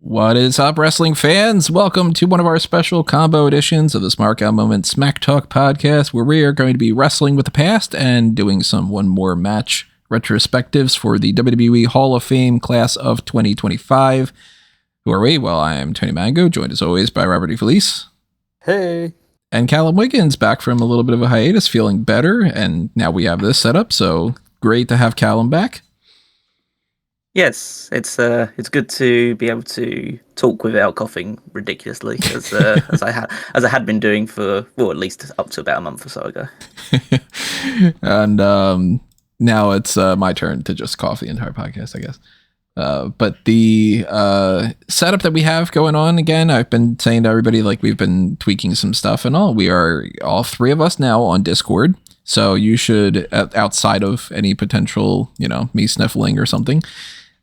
What is up, wrestling fans? Welcome to one of our special combo editions of the Smark Out Moment Smack Talk podcast, where we are going to be wrestling with the past and doing some one more match retrospectives for the WWE Hall of Fame class of 2025. Who are we? Well, I am Tony Mango, joined as always by Robert E. Felice. Hey. And Callum Wiggins, back from a little bit of a hiatus, feeling better, and now we have this set up, so great to have Callum back. Yes, it's good to be able to talk without coughing ridiculously, as I had been doing for at least up to about a month or so ago. And now it's my turn to just cough the entire podcast, I guess. But the setup that we have going on, again, I've been saying to everybody, like, we've been tweaking some stuff and all. We are all three of us now on Discord, so you should, outside of any potential, me sniffling or something,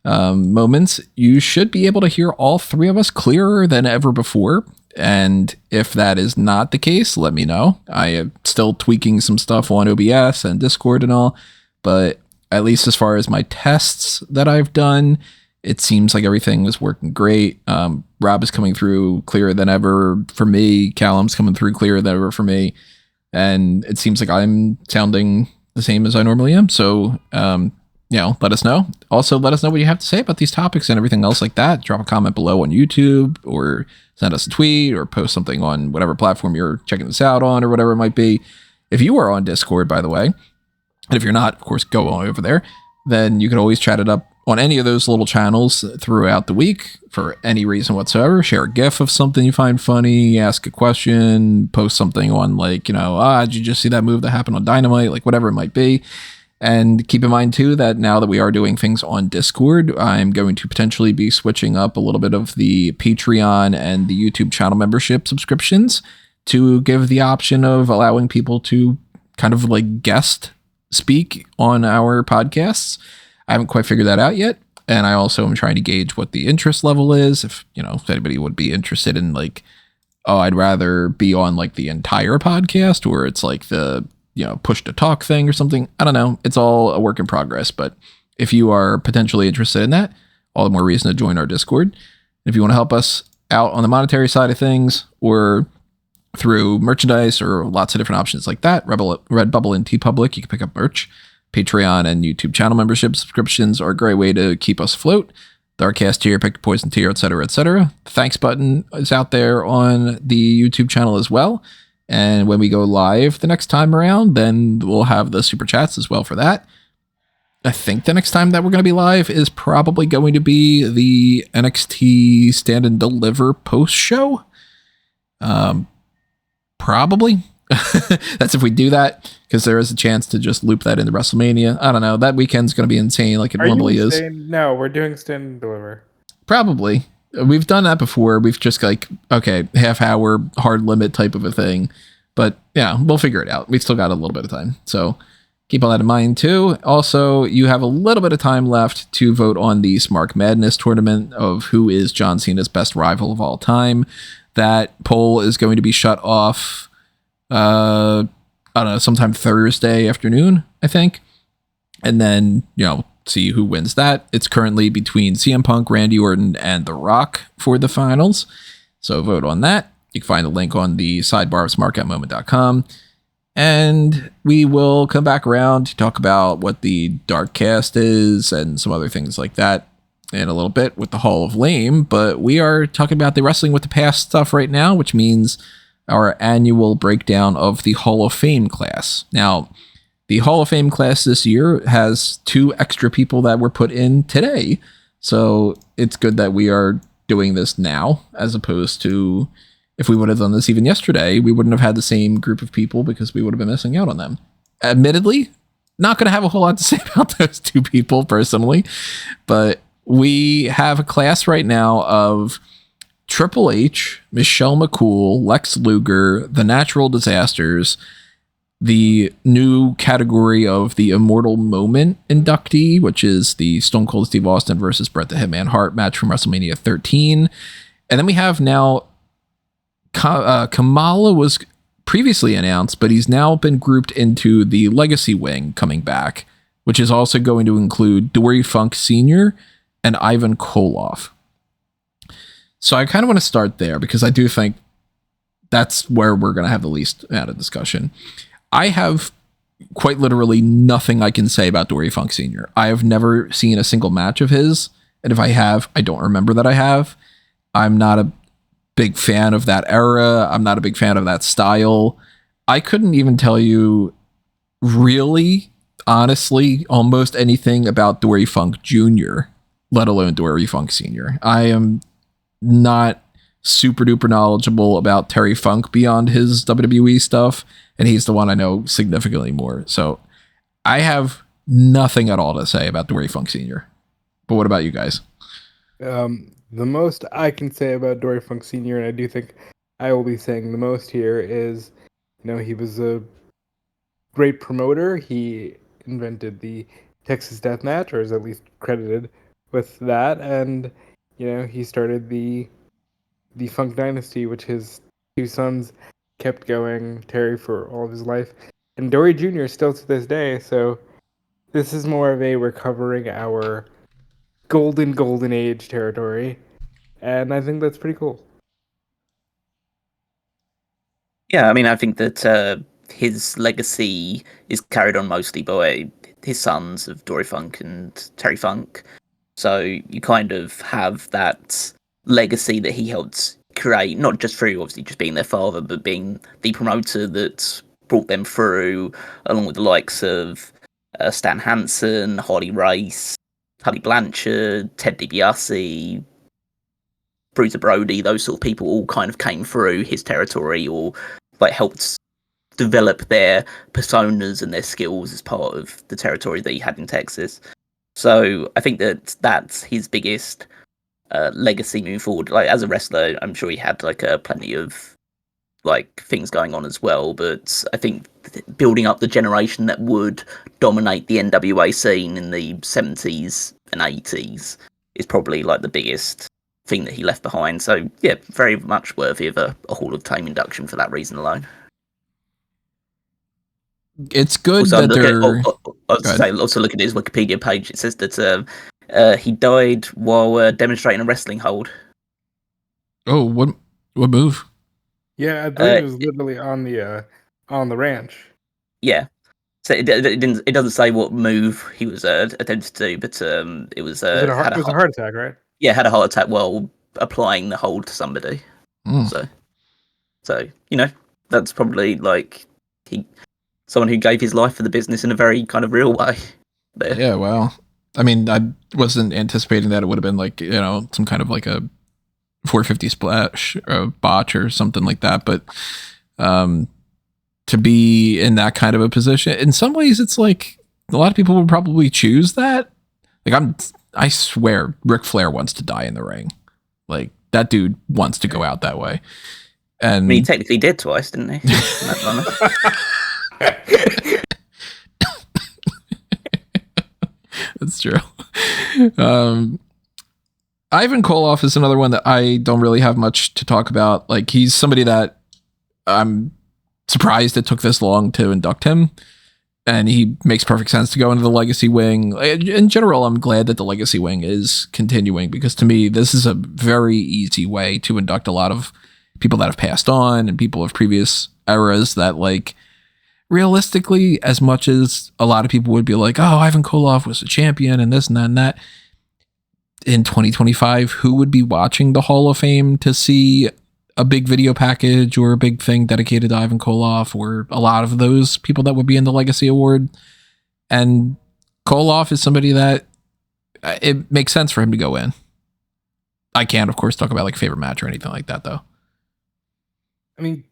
moments, you should be able to hear all three of us clearer than ever before. And if that is not the case, let me know. I am still tweaking some stuff on OBS and Discord and all, but at least as far as my tests that I've done, it seems like everything is working great. Rob is coming through clearer than ever for me. Callum's coming through clearer than ever for me. And it seems like I'm sounding the same as I normally am. So, let us know. Also, let us know what you have to say about these topics and everything else like that. Drop a comment below on YouTube, or send us a tweet, or post something on whatever platform you're checking this out on, or whatever it might be. If you are on Discord, by the way, and if you're not, of course, go on over there, then you can always chat it up on any of those little channels throughout the week for any reason whatsoever. Share a GIF of something you find funny, ask a question, post something on did you just see that move that happened on Dynamite? Like, whatever it might be. And keep in mind, too, that now that we are doing things on Discord, I'm going to potentially be switching up a little bit of the Patreon and the YouTube channel membership subscriptions to give the option of allowing people to kind of like guest speak on our podcasts. I haven't quite figured that out yet. And I also am trying to gauge what the interest level is. If anybody would be interested in I'd rather be on the entire podcast, or it's like the push to talk thing or something. I don't know. It's all a work in progress, but if you are potentially interested in that, all the more reason to join our Discord. If you want to help us out on the monetary side of things, or through merchandise, or lots of different options like that, Redbubble and TeePublic, you can pick up merch. Patreon and YouTube channel membership subscriptions are a great way to keep us afloat. The Arcast tier, Pick Your Poison tier, etc., etc. The thanks button is out there on the YouTube channel as well. And when we go live the next time around, then we'll have the super chats as well for that. I think the next time that we're going to be live is probably going to be the NXT Stand and Deliver post show. Probably. That's if we do that, because there is a chance to just loop that into WrestleMania. I don't know. That weekend's going to be insane like it normally is. No, we're doing Stand and Deliver. Probably. We've done that before. We've just half hour hard limit type of a thing. But yeah, we'll figure it out. We've still got a little bit of time. So keep all that in mind too. Also, you have a little bit of time left to vote on the Smark Madness tournament of who is John Cena's best rival of all time. That poll is going to be shut off, I don't know, sometime Thursday afternoon, I think. And then, see who wins that. It's currently between CM Punk, Randy Orton, and The Rock for the finals. So vote on that. You can find the link on the sidebar of smarkoutmoment.com. And we will come back around to talk about what the Dark Cast is and some other things like that in a little bit with the Hall of Lame. But we are talking about the Wrestling with the Past stuff right now, which means our annual breakdown of the Hall of Fame class. Now, the Hall of Fame class this year has 2 extra people that were put in today. So it's good that we are doing this now, as opposed to if we would have done this even yesterday, we wouldn't have had the same group of people because we would have been missing out on them. Admittedly, not going to have a whole lot to say about those 2 people personally, but we have a class right now of Triple H, Michelle McCool, Lex Luger, The Natural Disasters, the new category of the Immortal Moment inductee, which is the Stone Cold Steve Austin versus Bret the Hitman Hart match from WrestleMania 13. And then we have now Kamala was previously announced, but he's now been grouped into the Legacy Wing coming back, which is also going to include Dory Funk Sr. and Ivan Koloff. So I kind of want to start there because I do think that's where we're going to have the least amount of discussion. I have quite literally nothing I can say about Dory Funk Sr. I have never seen a single match of his. And if I have, I don't remember that I have. I'm not a big fan of that era. I'm not a big fan of that style. I couldn't even tell you really, honestly, almost anything about Dory Funk Jr., let alone Dory Funk Sr. I am not super duper knowledgeable about Terry Funk beyond his WWE stuff, and he's the one I know significantly more. So I have nothing at all to say about Dory Funk Sr. But what about you guys? The most I can say about Dory Funk Sr., and I do think I will be saying the most here, is, he was a great promoter. He invented the Texas Death Match, or is at least credited with that, and he started the Funk Dynasty, which his two sons kept going, Terry for all of his life, and Dory Jr. still to this day. So this is more of a recovering our golden age territory, and I think that's pretty cool. Yeah, I mean, I think that his legacy is carried on mostly by his sons of Dory Funk and Terry Funk. So you kind of have that legacy that he helped create, not just through obviously just being their father, but being the promoter that brought them through, along with the likes of Stan Hansen, Harley Race, Tully Blanchard, Ted DiBiase, Bruiser Brody. Those sort of people all kind of came through his territory, or like helped develop their personas and their skills as part of the territory that he had in Texas. So I think that that's his biggest legacy moving forward. Like as a wrestler, I'm sure he had like plenty of like things going on as well. But I think building up the generation that would dominate the NWA scene in the 70s and 80s is probably like the biggest thing that he left behind. So yeah, very much worthy of a Hall of Fame induction for that reason alone. It's good Also, that they're... also look at his Wikipedia page. It says that he died while demonstrating a wrestling hold. Oh, what move? Yeah, I believe it was literally on the ranch. Yeah, so it doesn't say what move he was attempting to do, but it was it was a heart attack, right? Yeah, had a heart attack while applying the hold to somebody. So that's probably like someone who gave his life for the business in a very kind of real way. There. Yeah, well, I mean, I wasn't anticipating that it would have been like, some kind of like a 450 splash or botch or something like that. But to be in that kind of a position, in some ways, it's like a lot of people would probably choose that. Like I swear Ric Flair wants to die in the ring. Like that dude wants to go out that way. And I mean, he technically did twice, didn't he? That's true. Ivan Koloff is another one that I don't really have much to talk about. Like he's somebody that I'm surprised it took this long to induct him. And he makes perfect sense to go into the legacy wing. In general, I'm glad that the legacy wing is continuing because to me, this is a very easy way to induct a lot of people that have passed on and people of previous eras that like realistically, as much as a lot of people would be like, oh, Ivan Koloff was a champion and this and that and that. In 2025, who would be watching the Hall of Fame to see a big video package or a big thing dedicated to Ivan Koloff, or a lot of those people that would be in the Legacy Award? And Koloff is somebody that it makes sense for him to go in. I can't, of course, talk about like favorite match or anything like that, though. I mean,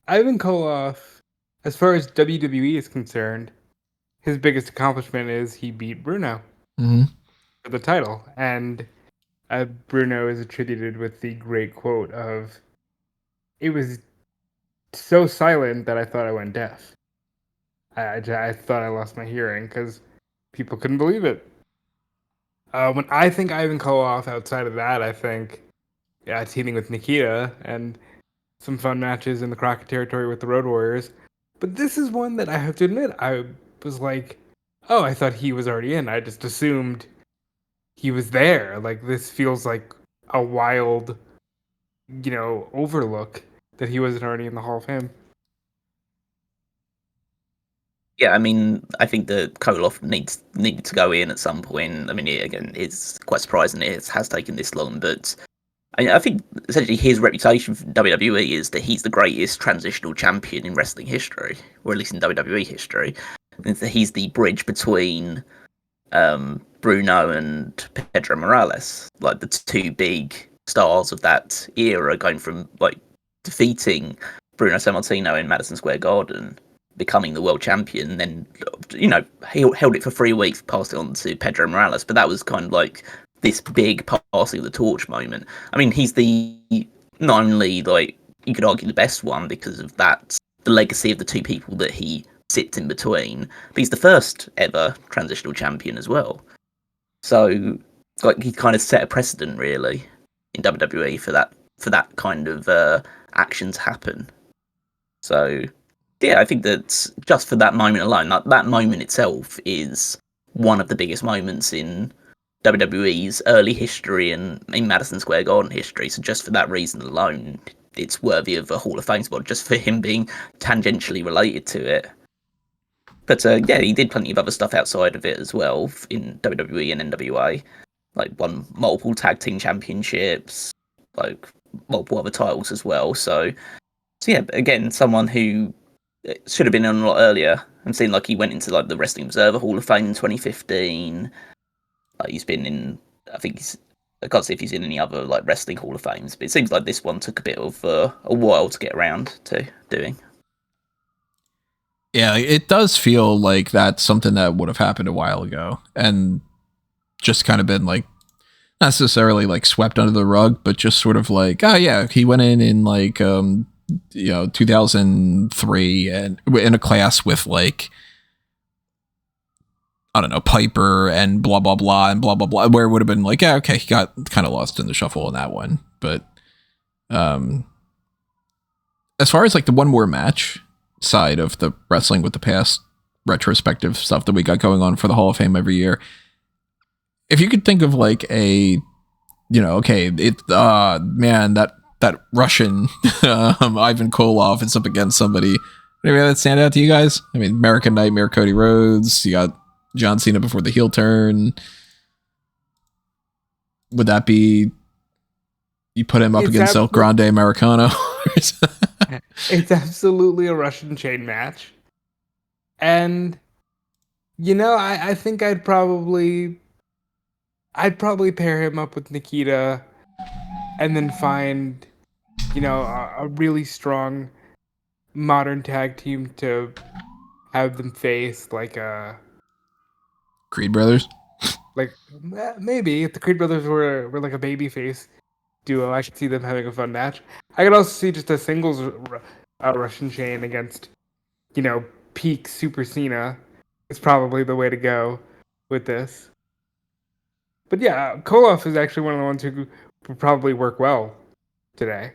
Ivan Koloff, as far as WWE is concerned, his biggest accomplishment is he beat Bruno for the title. And Bruno is attributed with the great quote of, "It was so silent that I thought I went deaf. I thought I lost my hearing because people couldn't believe it." When I think Ivan Koloff, outside of that, I think teaming with Nikita and some fun matches in the Crockett territory with the Road Warriors. But this is one that I have to admit, I was like, oh, I thought he was already in. I just assumed he was there. Like, this feels like a wild overlook that he wasn't already in the Hall of Fame. Yeah, I mean, I think that Koloff needed to go in at some point. I mean, it's quite surprising it has taken this long, but I think essentially his reputation for WWE is that he's the greatest transitional champion in wrestling history, or at least in WWE history. And that he's the bridge between Bruno and Pedro Morales, like the two big stars of that era, going from like defeating Bruno Sammartino in Madison Square Garden, becoming the world champion, and then he held it for 3 weeks, passed it on to Pedro Morales. But that was kind of like this big passing of the torch moment. I mean, he's the not only like you could argue the best one because of that, the legacy of the two people that he sits in between, but he's the first ever transitional champion as well. So like he kind of set a precedent really in WWE for that kind of action to happen. So yeah, I think that just for that moment alone, that moment itself is one of the biggest moments in WWE's early history and in Madison Square Garden history. So just for that reason alone, it's worthy of a Hall of Fame spot, just for him being tangentially related to it. But yeah, he did plenty of other stuff outside of it as well in WWE and NWA, like won multiple tag team championships, like multiple other titles as well. So yeah, again, someone who should have been on a lot earlier. I'm seeing like he went into like the Wrestling Observer Hall of Fame in 2015. He's been in, I can't see if he's in any other like wrestling Hall of Fames, but it seems like this one took a bit of a while to get around to doing. Yeah, it does feel like that's something that would have happened a while ago and just kind of been like, not necessarily like swept under the rug, but just sort of like, oh yeah, he went in like 2003 and in a class with like, I don't know, Piper and blah blah blah and blah blah blah, where it would have been like, yeah, okay, he got kind of lost in the shuffle in that one. But as far as like the one more match side of the wrestling with the past retrospective stuff that we got going on for the Hall of Fame every year, if you could think of like a, okay, man, that Russian Ivan Koloff is up against somebody. Maybe that stand out to you guys? I mean, American Nightmare, Cody Rhodes. You got John Cena before the heel turn. Would that be, you put him up against El Grande Americano? It's absolutely a Russian chain match. And, I think I'd probably pair him up with Nikita and then find, a really strong modern tag team to have them face, like a Creed Brothers? Like, maybe if the Creed Brothers were like a babyface duo, I could see them having a fun match. I could also see just a singles Russian chain against, peak Super Cena. Is probably the way to go with this. But yeah, Koloff is actually one of the ones who would probably work well today.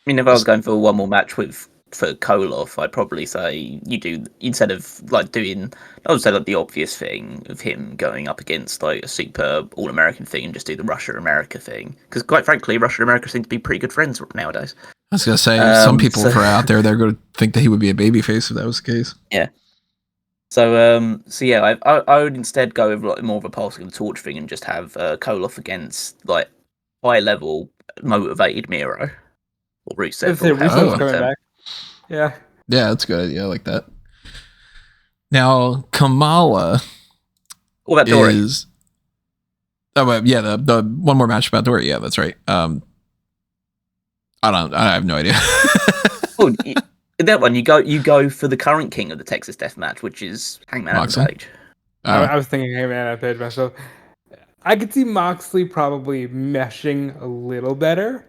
I mean, if I was going for one more match for Koloff, I'd probably say you do, instead of like doing, I would say like the obvious thing of him going up against like a super all-American thing, and just do the Russia-America thing. Because quite frankly, Russia and America seem to be pretty good friends nowadays. I was going to say, some people are out there, they're going to think that he would be a babyface if that was the case. Yeah. So yeah, I would instead go with like more of a passing the torch thing and just have Koloff against like high-level motivated Miro. Or Rusev. Rusev's coming back. Yeah. Yeah, that's a good idea. I like that. Now, Kamala. What about Dory? Yeah, the one more match about Dory. Yeah, that's right. I have no idea. Well, that one, you go for the current king of the Texas Death Match, which is Hangman Adam Page. I was thinking Hangman Adam Page myself. I could see Moxley probably meshing a little better,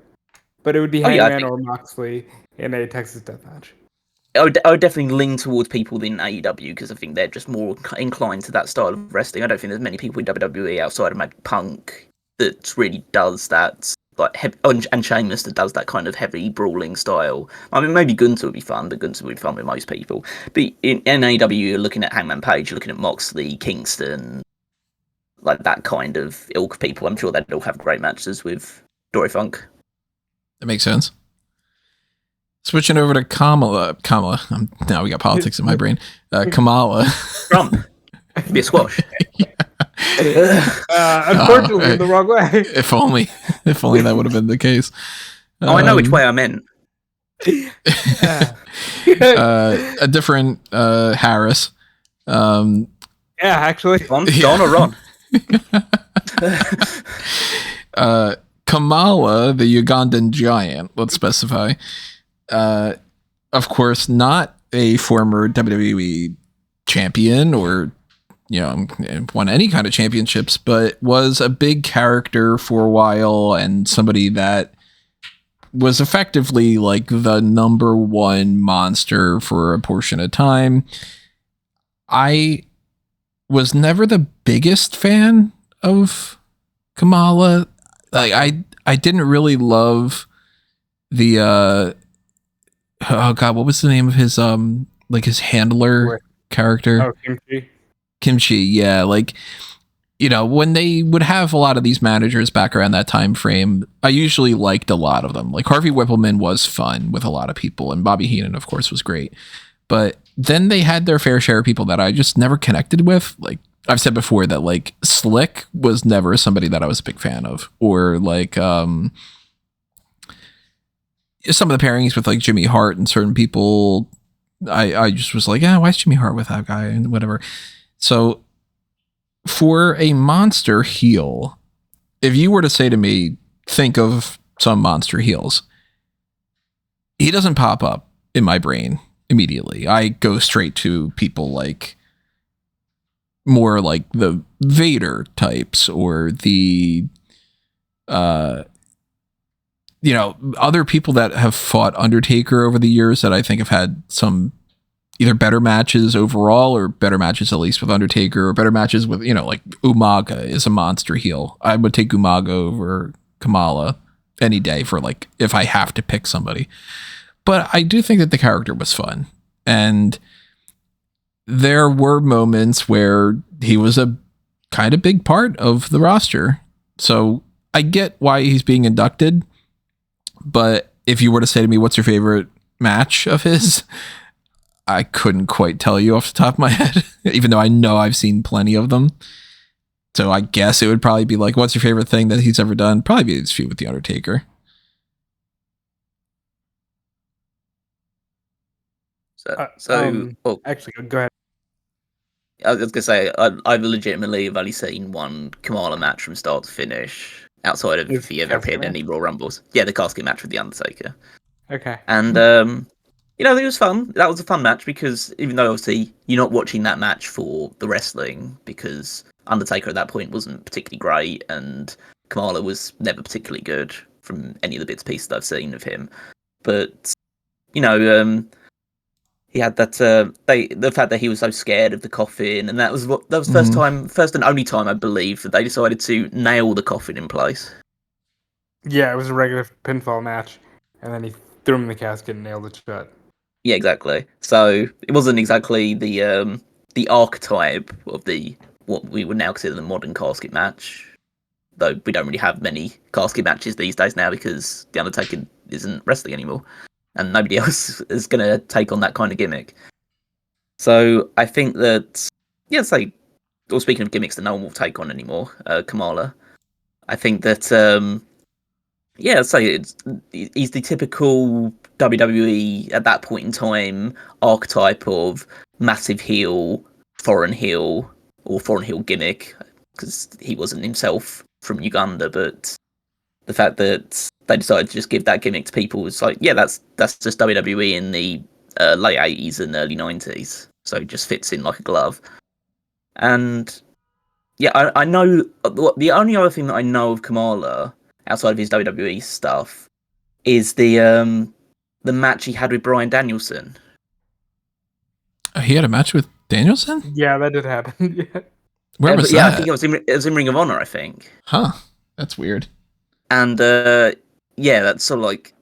but it would be Hangman or Moxley in a Texas Death Match. I would definitely lean towards people in AEW because I think they're just more inclined to that style of wrestling. I don't think there's many people in WWE outside of Punk that really does that, like, and Sheamus that does that kind of heavy brawling style. I mean, maybe Gunther would be fun, but Gunther would be fun with most people. But in AEW, you're looking at Hangman Page, you're looking at Moxley, Kingston, like that kind of ilk of people. I'm sure they'd all have great matches with Dory Funk. That makes sense. Switching over to Kamala. Now we got politics in my brain. Kamala. Trump. Be a squash. Unfortunately, the wrong way. If only that would have been the case. I know which way I meant. A different Harris. Yeah, actually. Don or Ron? Kamala, the Ugandan giant, let's specify. Of course, not a former WWE champion or, won any kind of championships, but was a big character for a while and somebody that was effectively like the number one monster for a portion of time. I was never the biggest fan of Kamala. Like I didn't really love the oh god, what was the name of his his handler character? Oh, Kimchi, yeah. Like, when they would have a lot of these managers back around that time frame, I usually liked a lot of them. Like Harvey Whippleman was fun with a lot of people, and Bobby Heenan, of course, was great. But then they had their fair share of people that I just never connected with. Like I've said before that like Slick was never somebody that I was a big fan of, or like some of the pairings with like Jimmy Hart and certain people, I just was like, why is Jimmy Hart with that guy and whatever. So for a monster heel, if you were to say to me, think of some monster heels, he doesn't pop up in my brain immediately. I go straight to people like more like the Vader types or the, other people that have fought Undertaker over the years that I think have had some either better matches overall or better matches at least with Undertaker, or better matches with, like Umaga is a monster heel. I would take Umaga over Kamala any day for like, if I have to pick somebody. But I do think that the character was fun. And there were moments where he was a kind of big part of the roster. So I get why he's being inducted. But if you were to say to me, what's your favorite match of his? I couldn't quite tell you off the top of my head, even though I know I've seen plenty of them. So I guess it would probably be like, what's your favorite thing that he's ever done? Probably be his feud with The Undertaker. Actually, go ahead. I was going to say, I've legitimately only seen one Kamala match from start to finish, outside of if he ever appeared in any Royal Rumbles. Yeah, the casket match with The Undertaker. Okay. And, it was fun. That was a fun match because even though obviously you're not watching that match for the wrestling, because Undertaker at that point wasn't particularly great and Kamala was never particularly good from any of the bits and pieces I've seen of him. But, he had that the fact that he was so scared of the coffin, and that was the first and only time I believe that they decided to nail the coffin in place. Yeah, it was a regular pinfall match, and then he threw him in the casket and nailed it shut. Yeah, exactly. So it wasn't exactly the archetype of what we would now consider the modern casket match, though we don't really have many casket matches these days now because the Undertaker isn't wrestling anymore. And nobody else is going to take on that kind of gimmick. So I think that, speaking of gimmicks that no one will take on anymore, Kamala, I think that, he's the typical WWE at that point in time archetype of massive heel, foreign heel gimmick, because he wasn't himself from Uganda, but the fact that they decided to just give that gimmick to people was like, yeah, that's just WWE in the late 80s and early 90s. So it just fits in like a glove. And yeah, I know the only other thing that I know of Kamala outside of his WWE stuff is the match he had with Bryan Danielson. He had a match with Danielson? Yeah, that did happen. Yeah. Where was that? Yeah, I think it was in Ring of Honor, I think. Huh. That's weird. And that's sort of like,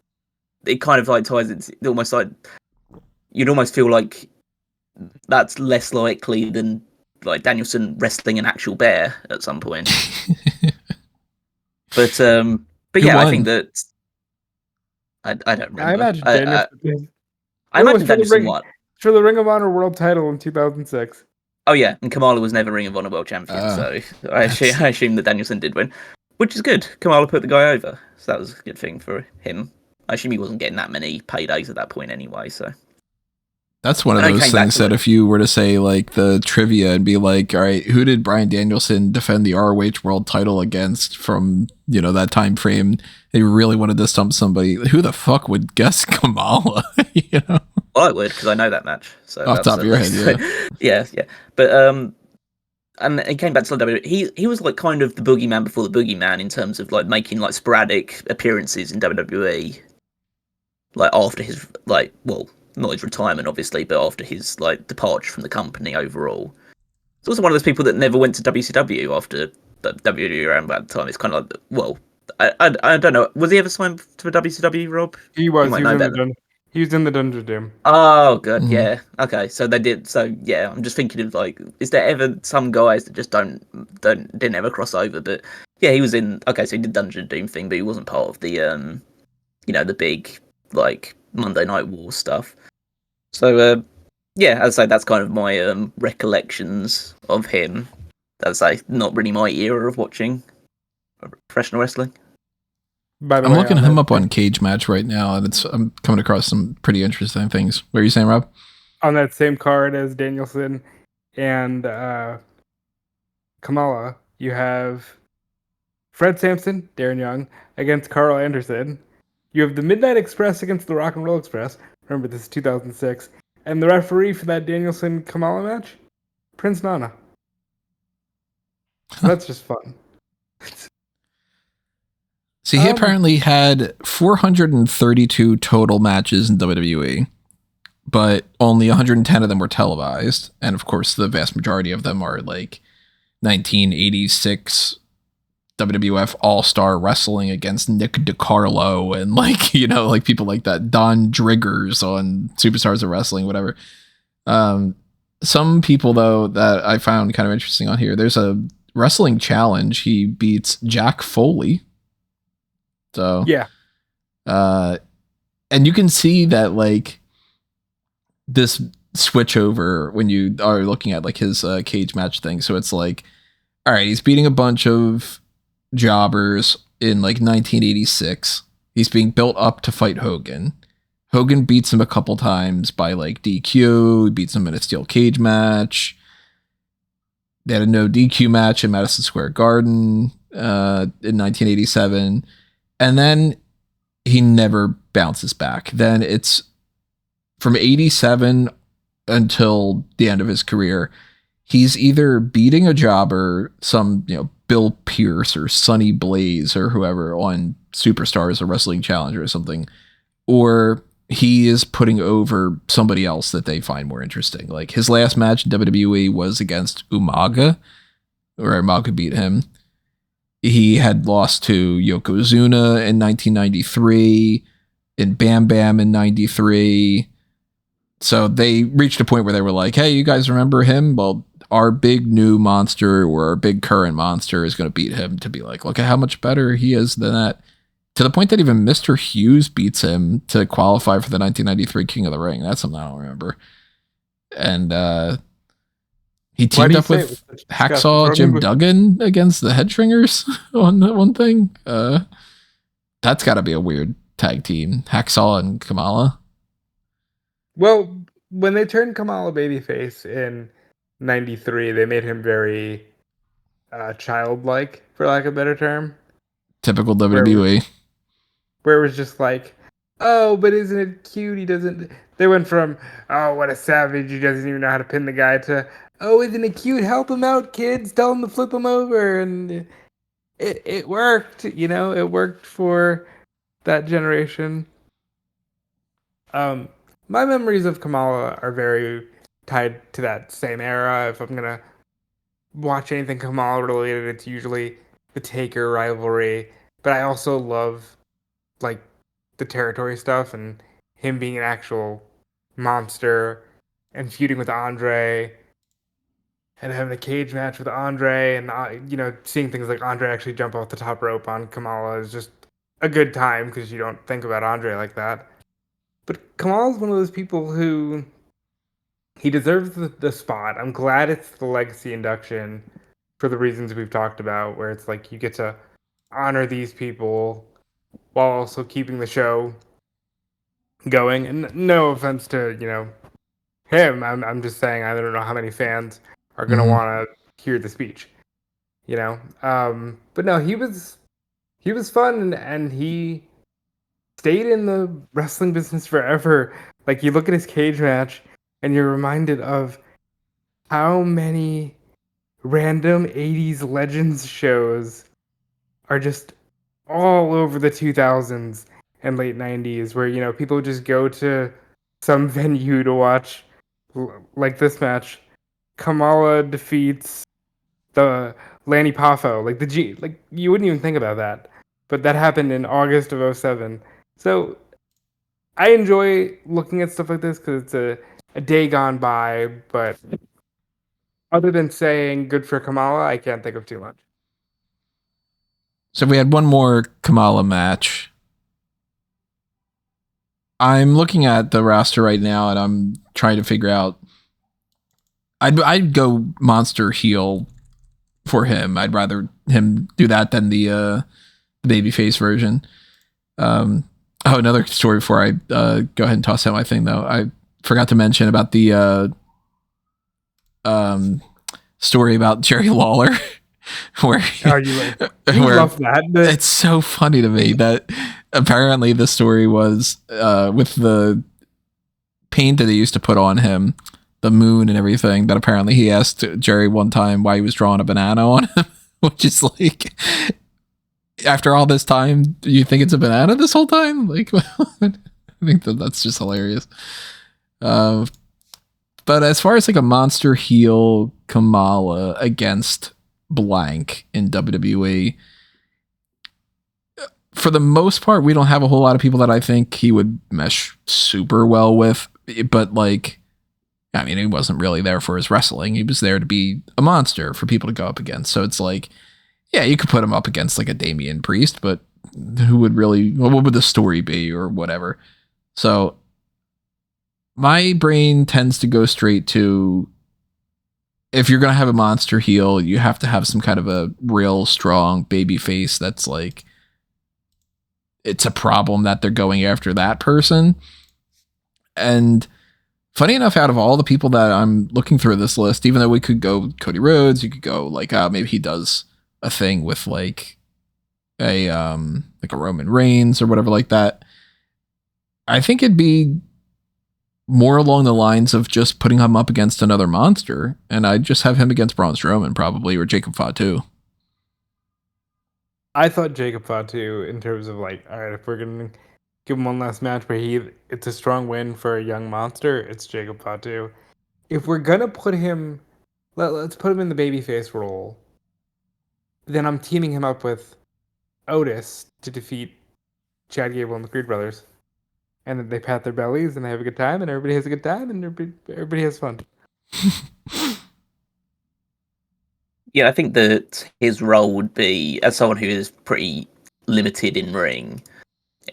it kind of like ties into almost like, you'd almost feel like that's less likely than like Danielson wrestling an actual bear at some point. But But Who yeah, I won? think that I don't remember. I imagine Danielson. I imagine Danielson won. For the Ring of Honor World Title in 2006. Oh yeah, and Kamala was never Ring of Honor World Champion, so I assume that Danielson did win, which is good. Kamala put the guy over, so that was a good thing for him. I assume he wasn't getting that many paydays at that point anyway, so. That's one of And he those came back things to that it. if you were to say like the trivia and be like, all right, who did Bryan Danielson defend the ROH world title against from, that time frame? They really wanted to stump somebody. Who the fuck would guess Kamala? Well, I would, because I know that match. So off the top of your head, yeah. yeah. But and he came back to WWE. He was like kind of the boogeyman before the boogeyman in terms of like making like sporadic appearances in WWE. Like after his not his retirement obviously, but after his like departure from the company overall. He's also one of those people that never went to WCW after WWE around that time. It's kind of like, I don't know. Was he ever signed to a WCW, Rob? He was. You might know better. He was in the Dungeon Doom. Oh god, yeah. Okay, so they did. So yeah, I'm just thinking of like, is there ever some guys that just didn't ever cross over? But yeah, he was in. Okay, so he did Dungeon Doom thing, but he wasn't part of the the big like Monday Night War stuff. So yeah, as I say, that's kind of my recollections of him. As I say, not really my era of watching professional wrestling. By the I'm way, looking him up on Cage Match right now, and I'm coming across some pretty interesting things. What are you saying, Rob? On that same card as Danielson and Kamala, you have Fred Sampson, Darren Young, against Carl Anderson. You have the Midnight Express against the Rock and Roll Express. Remember, this is 2006. And the referee for that Danielson-Kamala match? Prince Nana. So that's just fun. See, he apparently had 432 total matches in WWE, but only 110 of them were televised. And of course, the vast majority of them are like 1986 WWF All-Star Wrestling against Nick DiCarlo and like people like that. Don Driggers on Superstars of Wrestling, whatever. Some people though that I found kind of interesting on here. There's a wrestling challenge. He beats Jack Foley. So yeah. And you can see that like this switch over when you are looking at like his cage match thing. So it's like, all right, he's beating a bunch of jobbers in like 1986. He's being built up to fight Hogan. Hogan beats him a couple times by like DQ. He beats him in a steel cage match. They had a no DQ match in Madison Square Garden in 1987. And then he never bounces back. Then it's from 87 until the end of his career. He's either beating a jobber, some, Bill Pierce or Sonny Blaze or whoever on Superstars or Wrestling Challenger or something, or he is putting over somebody else that they find more interesting. Like his last match in WWE was against Umaga, or Umaga beat him. He had lost to Yokozuna in 1993, and Bam Bam in 93. So they reached a point where they were like, hey, you guys remember him? Well, our big new monster or our big current monster is going to beat him, to be like, look at how much better he is than that. To the point that even Mr. Hughes beats him to qualify for the 1993 King of the Ring. That's something I don't remember. And he teamed up with Hacksaw Jim Duggan against the Headstringers on that one thing. That's got to be a weird tag team. Hacksaw and Kamala. Well, when they turned Kamala babyface in 93, they made him very childlike, for lack of a better term. Typical WWE. Where it was just like, oh, but isn't it cute? He doesn't. They went from, oh, what a savage, he doesn't even know how to pin the guy, to, oh, isn't it cute? Help him out, kids. Tell him to flip him over. And it worked, it worked for that generation. My memories of Kamala are very tied to that same era. If I'm going to watch anything Kamala related, it's usually the Taker rivalry. But I also love like the territory stuff and him being an actual monster and feuding with Andre and having a cage match with Andre and seeing things like Andre actually jump off the top rope on Kamala is just a good time because you don't think about Andre like that. But Kamal's one of those people who he deserves the spot. I'm glad it's the legacy induction for the reasons we've talked about, where it's like you get to honor these people while also keeping the show going. And no offense to him, I'm just saying I don't know how many fans are gonna want to hear the speech, But no, he was fun and he stayed in the wrestling business forever. Like you look at his cage match and you're reminded of how many random 80s legends shows are just all over the 2000s and late 90s where people just go to some venue to watch like this match. Kamala defeats the Lanny Poffo, like like you wouldn't even think about that, but that happened in August of '07. So I enjoy looking at stuff like this because it's a day gone by, but other than saying good for Kamala, I can't think of too much. So we had one more Kamala match. I'm looking at the roster right now and I'm trying to figure out. I'd go monster heel for him. I'd rather him do that than the babyface version. Another story before I go ahead and toss out my thing though. I forgot to mention about the story about Jerry Lawler. Where you love that. It's so funny to me that apparently the story was with the paint that they used to put on him, the moon and everything, that apparently he asked Jerry one time why he was drawing a banana on him, which is like, after all this time, do you think it's a banana this whole time? Like, I think that's just hilarious. But as far as like a monster heel Kamala against blank in WWE, for the most part, we don't have a whole lot of people that I think he would mesh super well with, but like, I mean, he wasn't really there for his wrestling. He was there to be a monster for people to go up against. So it's like, yeah, you could put him up against like a Damian Priest, but who would really, what would the story be or whatever? So my brain tends to go straight to, if you're going to have a monster heel, you have to have some kind of a real strong baby face that's like, it's a problem that they're going after that person. And funny enough, out of all the people that I'm looking through this list, even though we could go Cody Rhodes, you could go like, maybe he does a thing with like a Roman Reigns or whatever like that. I think it'd be more along the lines of just putting him up against another monster, and I'd just have him against Braun Strowman probably, or Jacob Fatu. I thought Jacob Fatu in terms of like, all right, if we're gonna give him one last match where it's a strong win for a young monster, it's Jacob Fatu. If we're gonna put him, let's put him in the babyface role, then I'm teaming him up with Otis to defeat Chad Gable and the Creed brothers. And then they pat their bellies and they have a good time and everybody has a good time and everybody has fun. Yeah, I think that his role would be, as someone who is pretty limited in ring,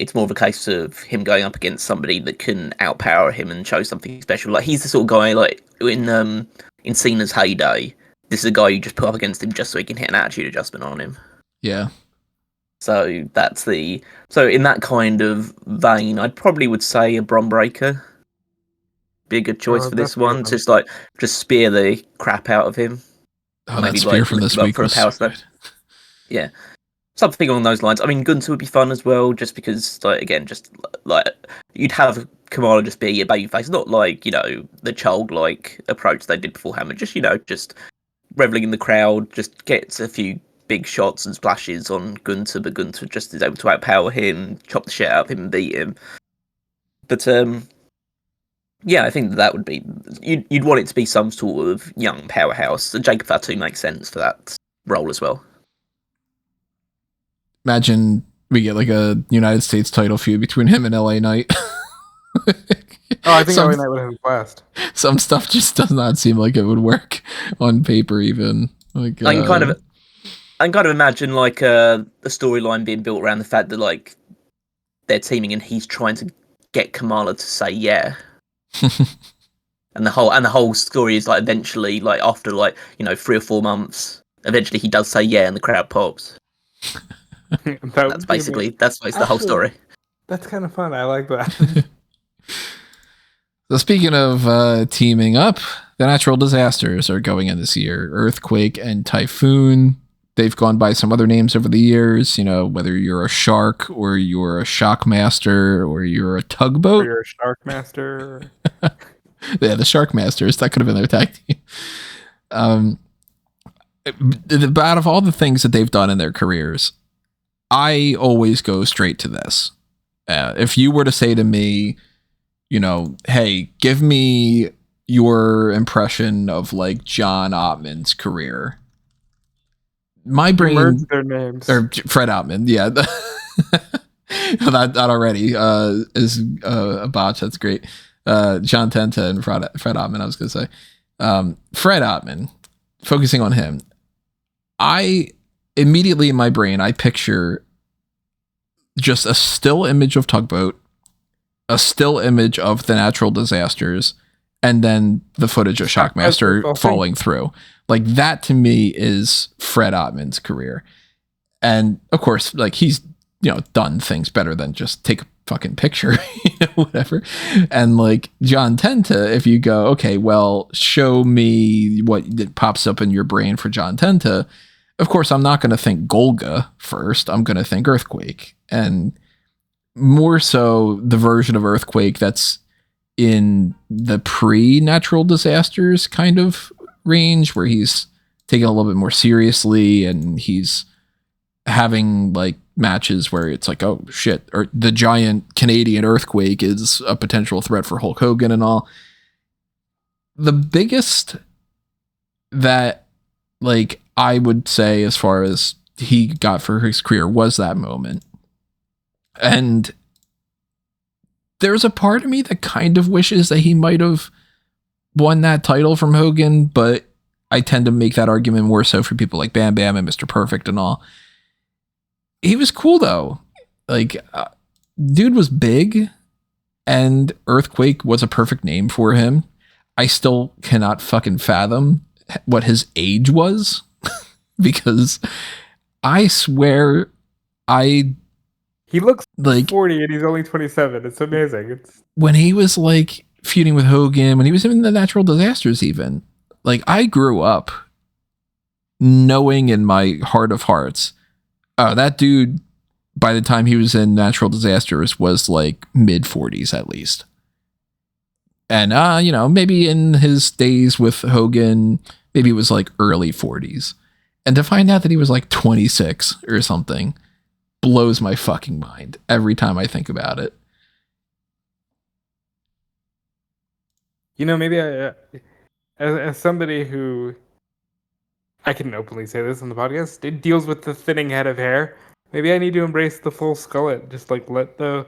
it's more of a case of him going up against somebody that can outpower him and show something special. Like, he's the sort of guy, like, in Cena's heyday, this is a guy you just put up against him just so he can hit an attitude adjustment on him. Yeah. So in that kind of vein, I'd probably would say a Bron Breakker be a good choice for this one. Just spear the crap out of him. Oh, that spear from this week was so good. Yeah, something along those lines. I mean, Gunther would be fun as well, just because, like, again, just like you'd have Kamala just be a babyface, not like the childlike approach they did beforehand, but just just reveling in the crowd, just gets a few big shots and splashes on Gunther, but Gunther just is able to outpower him, chop the shit out of him, and beat him. But yeah, I think that would be, you'd want it to be some sort of young powerhouse. And Jacob Fatu makes sense for that role as well. Imagine we get like a United States title feud between him and LA Knight. I think LA Knight would have a blast. Some stuff just does not seem like it would work on paper even. Like, I I can kind of imagine like a storyline being built around the fact that like they're teaming and he's trying to get Kamala to say yeah. And the whole story is like eventually, like after like 3 or 4 months, eventually he does say yeah, and the crowd pops. That's basically the whole story. That's kind of fun. I like that. So speaking of teaming up, the natural disasters are going in this year. Earthquake and Typhoon. They've gone by some other names over the years, whether you're a shark or you're a shockmaster or you're a tugboat. Or you're a shark master. Yeah, the Shark Masters. That could have been their tag team. Out of all the things that they've done in their careers, I always go straight to this. If you were to say to me, hey, give me your impression of like John Ottman's career. My brain merged their names. Or Fred Ottman, yeah. that already is a botch. That's great. John Tenta and Fred Ottman, I was going to say. Fred Ottman, focusing on him. I immediately in my brain, I picture just a still image of Tugboat, a still image of the natural disasters, and then the footage of Shockmaster falling through. Like that to me is Fred Ottman's career. And of course, like he's, done things better than just take a fucking picture, whatever. And like John Tenta, if you go, okay, well, show me what pops up in your brain for John Tenta. Of course, I'm not going to think Golga first. I'm going to think Earthquake, and more so the version of Earthquake that's in the pre-natural disasters kind of range, where he's taking a little bit more seriously and he's having like matches where it's like, oh shit, or the giant Canadian earthquake is a potential threat for Hulk Hogan and all. The biggest that like I would say as far as he got for his career was that moment. And there's a part of me that kind of wishes that he might have won that title from Hogan, but I tend to make that argument more so for people like Bam Bam and Mr. Perfect and all. He was cool though. Like, dude was big, and Earthquake was a perfect name for him. I still cannot fucking fathom what his age was because I swear he looks like 40 and he's only 27. It's amazing. When he was like feuding with Hogan, when he was in the natural disasters, even like I grew up knowing in my heart of hearts, oh, that dude, by the time he was in natural disasters, was like mid 40s at least. And, maybe in his days with Hogan, maybe it was like early 40s. And to find out that he was like 26 or something blows my fucking mind every time I think about it. Maybe as somebody who, I can openly say this on the podcast, it deals with the thinning head of hair. Maybe I need to embrace the full skullet. Just like let the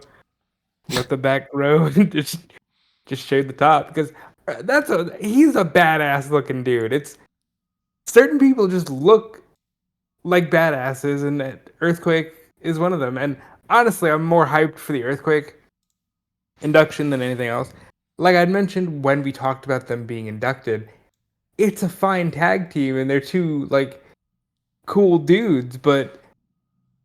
back grow and just shave the top, because he's a badass looking dude. It's certain people just look like badasses, and Earthquake is one of them. And honestly, I'm more hyped for the Earthquake induction than anything else. Like I'd mentioned when we talked about them being inducted, it's a fine tag team and they're two like cool dudes, but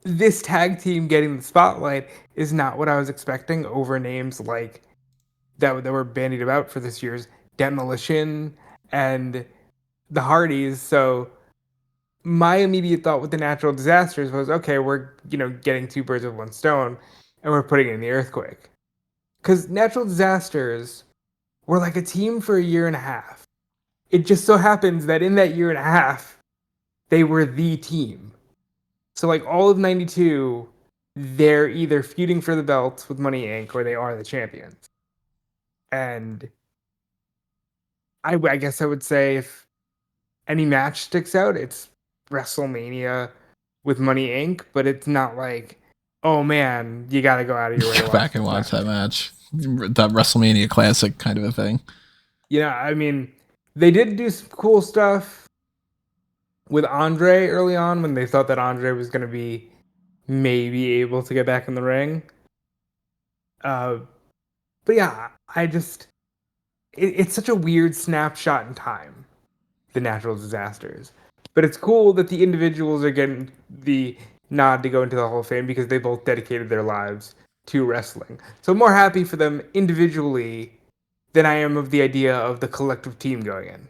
this tag team getting the spotlight is not what I was expecting over names like that were bandied about for this year's Demolition and the Hardys. So my immediate thought with the natural disasters was, okay, we're getting two birds with one stone and we're putting it in the Earthquake. Because natural disasters were like a team for a year and a half. It just so happens that in that year and a half, they were the team. So like all of 92, they're either feuding for the belts with Money Inc. or they are the champions. And I guess I would say if any match sticks out, it's WrestleMania with Money Inc. But it's not like, oh man, you got to go out of your way to go back and watch that match. That WrestleMania classic kind of a thing. Yeah, I mean, they did do some cool stuff with Andre early on when they thought that Andre was going to be maybe able to get back in the ring. But yeah, it's such a weird snapshot in time, the natural disasters. But it's cool that the individuals are getting the nod to go into the Hall of Fame because they both dedicated their lives to wrestling. So I'm more happy for them individually than I am of the idea of the collective team going in.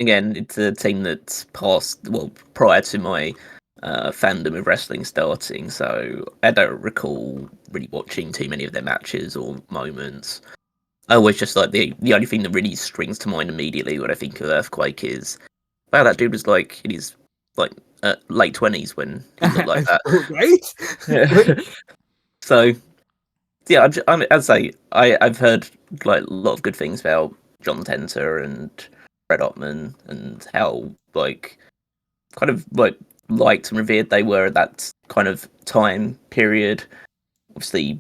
Again, it's a team that's prior to my fandom of wrestling starting, so I don't recall really watching too many of their matches or moments. I always just like the only thing that really springs to mind immediately when I think of Earthquake is, wow, that dude was like in his late 20s when he looked like that, right? So yeah, I'd say I've heard like a lot of good things about John Tenter and Fred Ottman and how like kind of like liked and revered they were at that kind of time period. Obviously,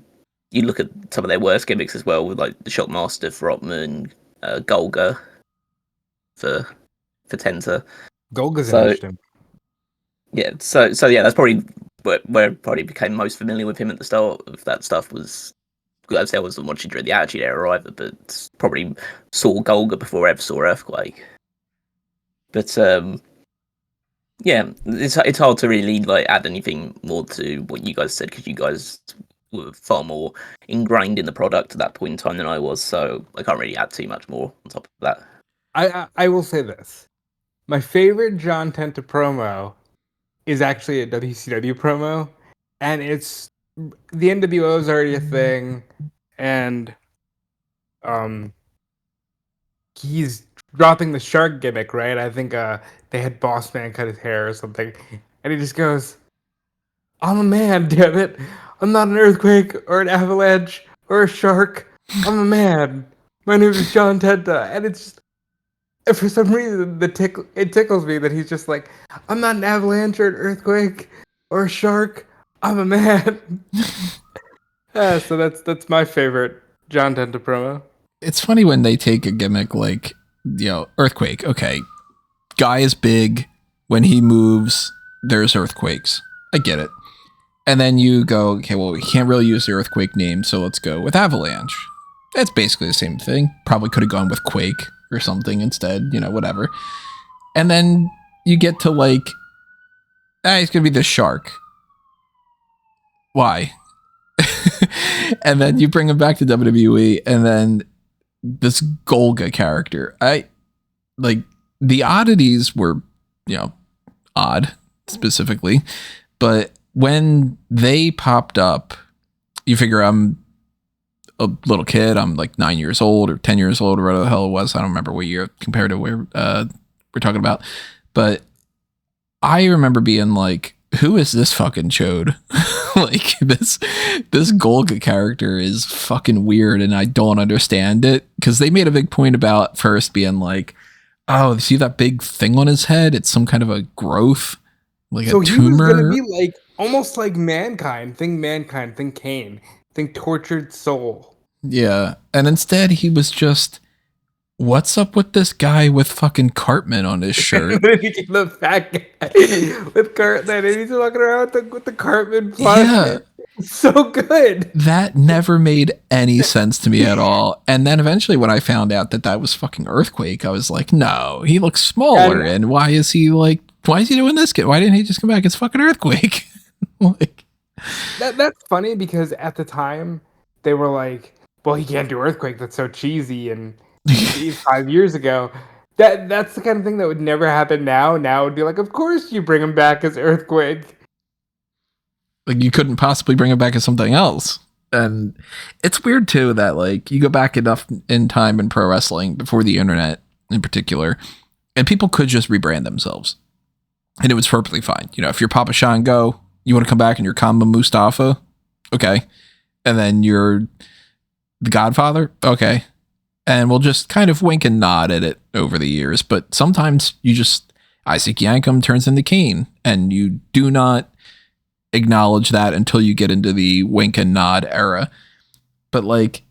you look at some of their worst gimmicks as well, with like the Shockmaster for Ottman, Golga for Tenter. Golga's interesting. Yeah, so yeah, that's probably where I probably became most familiar with him at the start of that stuff was. I'd say I wasn't watching during the Attitude Era either, but probably saw Golga before I ever saw Earthquake. But yeah, it's hard to really like add anything more to what you guys said because you guys were far more ingrained in the product at that point in time than I was, so I can't really add too much more on top of that. I will say this: my favorite John Tenta promo is actually a WCW promo, and it's the NWO is already a thing, and he's dropping the shark gimmick, right? I think they had Boss Man cut his hair or something, and he just goes, "I'm a man, damn it! I'm not an earthquake or an avalanche or a shark. I'm a man. My name is John Tenta," and it's just. For some reason, it tickles me that he's just like, "I'm not an avalanche or an earthquake or a shark. I'm a man." So that's my favorite John Tenta promo. It's funny when they take a gimmick like, Earthquake. Okay, guy is big. When he moves, there's earthquakes. I get it. And then you go, okay, well, we can't really use the earthquake name, so let's go with avalanche. That's basically the same thing. Probably could have gone with quake or something instead, whatever. And then you get to like, he's gonna be the shark. Why? And then you bring him back to WWE, and then this Golga character. The oddities were, odd specifically, but when they popped up, you figure I'm a little kid. I'm like 9 years old or 10 years old or whatever the hell it was. I don't remember what year compared to where we're talking about. But I remember being like, who is this fucking chode? Like this Golga character is fucking weird and I don't understand it. Because they made a big point about first being like, oh, see that big thing on his head? It's some kind of a growth, like so a tumor. So he was going to be like, almost like Mankind. Think Kane. Think tortured soul. Yeah. And instead he was just, what's up with this guy with fucking Cartman on his shirt? The fat guy with Cartman, and he's walking around with the Cartman plush. Yeah. So good. That never made any sense to me at all. And then eventually when I found out that was fucking Earthquake, I was like, no, he looks smaller. And why is he doing this? Why didn't he just come back as fucking Earthquake? Like, that's funny because at the time they were like, well, he can't do Earthquake. That's so cheesy. And 5 years ago, that's the kind of thing that would never happen now. Now it would be like, of course you bring him back as Earthquake. Like you couldn't possibly bring him back as something else. And it's weird too that like you go back enough in time in pro wrestling before the internet in particular, and people could just rebrand themselves. And it was perfectly fine. If you're Papa Shango, you want to come back and you're Kamba Mustafa, okay. And then you're the Godfather, okay. And we'll just kind of wink and nod at it over the years. But sometimes Isaac Yankem turns into Kane, and you do not acknowledge that until you get into the wink and nod era. But like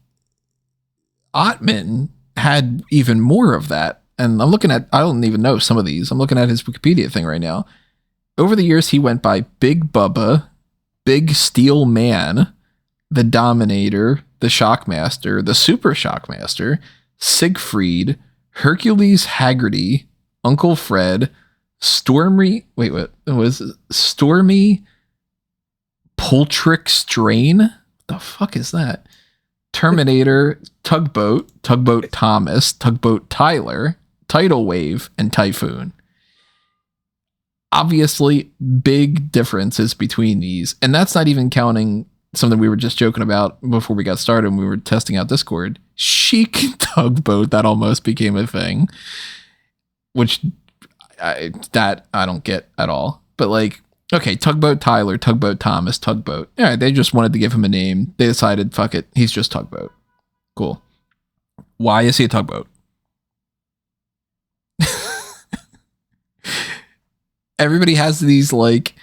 Ottman had even more of that. And I'm looking at, I don't even know some of these. I'm looking at his Wikipedia thing right now. Over the years, he went by Big Bubba, Big Steel Man, the Dominator, the Shockmaster, the Super Shockmaster, Siegfried, Hercules Haggerty, Uncle Fred, Stormy, wait, what was it? Stormy Poltrick Strain? What the fuck is that? Terminator, Tugboat, Tugboat Thomas, Tugboat Tyler, Tidal Wave, and Typhoon. Obviously, big differences between these. And that's not even counting something we were just joking about before we got started when we were testing out Discord. Chic Tugboat, that almost became a thing. Which, I don't get at all. But like, okay, Tugboat Tyler, Tugboat Thomas, Tugboat. All right, they just wanted to give him a name. They decided, fuck it, he's just Tugboat. Cool. Why is he a tugboat? Everybody has these, like,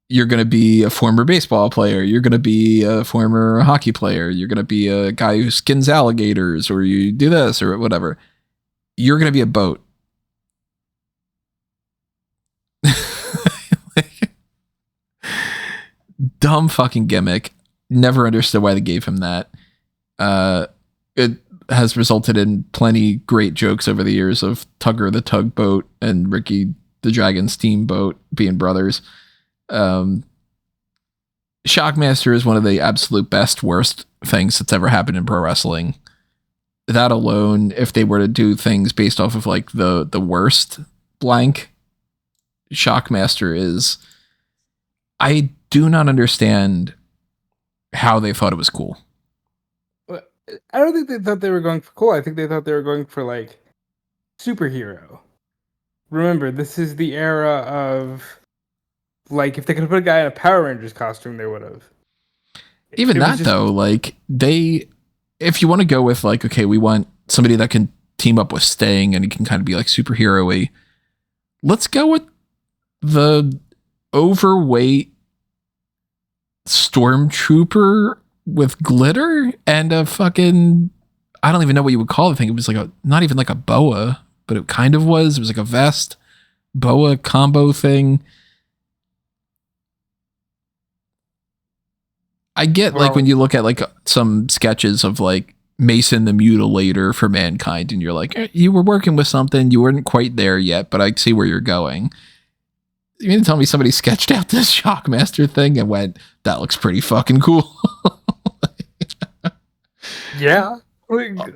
you're going to be a former baseball player, you're going to be a former hockey player, you're going to be a guy who skins alligators, or you do this, or whatever. You're going to be a boat. Dumb fucking gimmick. Never understood why they gave him that. It has resulted in plenty great jokes over the years of Tugger the Tugboat and Ricky the Dragon Steamboat being brothers. Shockmaster is one of the absolute best, worst things that's ever happened in pro wrestling. That alone, if they were to do things based off of like the worst blank, Shockmaster is... I do not understand how they thought it was cool. I don't think they thought they were going for cool. I think they thought they were going for like superhero. Remember, this is the era of like if they could have put a guy in a Power Rangers costume, they would have. Even that though, like if you want to go with like, okay, we want somebody that can team up with Sting and he can kind of be like superhero-y. Let's go with the overweight stormtrooper with glitter and a fucking, I don't even know what you would call the thing. It was like not even like a boa, but it kind of was. It was like a vest boa combo thing. I get like when you look at like some sketches of like Mason the Mutilator for Mankind and you're like, you were working with something, you weren't quite there yet, but I see where you're going. You mean to tell me somebody sketched out this Shockmaster thing and went, that looks pretty fucking cool? Yeah.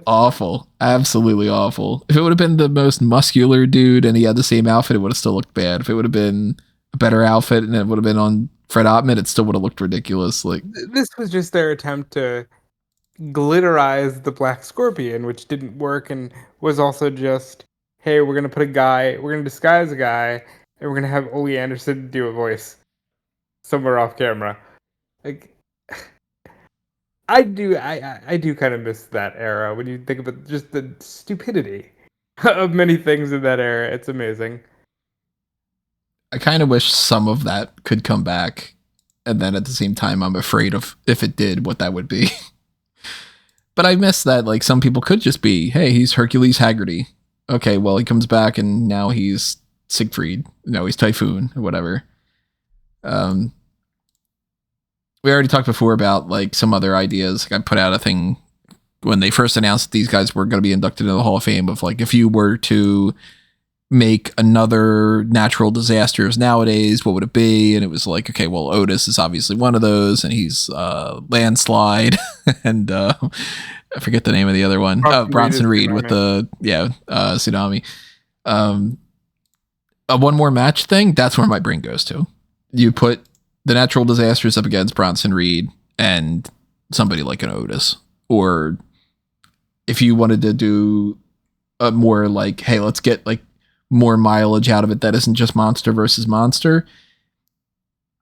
Awful. Absolutely awful. If it would have been the most muscular dude and he had the same outfit, it would have still looked bad. If it would have been a better outfit and it would have been on Fred Ottman, it still would have looked ridiculous. Like, this was just their attempt to glitterize the Black Scorpion, which didn't work and was also just, hey, we're going to disguise a guy, and we're going to have Ole Anderson do a voice somewhere off camera. Like, I do kind of miss that era when you think about just the stupidity of many things in that era. It's amazing. I kind of wish some of that could come back, and then at the same time, I'm afraid of if it did, what that would be. But I miss that, like, some people could just be, hey, he's Hercules Haggerty. Okay, well, he comes back, and now he's Siegfried. No, he's Typhoon, or whatever. We already talked before about, like, some other ideas. Like, I put out a thing when they first announced that these guys were going to be inducted into the Hall of Fame of, like, if you were to make another natural disasters nowadays, what would it be? And it was like, okay, well, Otis is obviously one of those, and he's landslide, and I forget the name of the other one. Bronson Reed with the tsunami. A one more match thing, that's where my brain goes to. You put the natural disasters up against Bronson Reed and somebody like an Otis, or if you wanted to do a more like, hey, let's get like more mileage out of it that isn't just monster versus monster,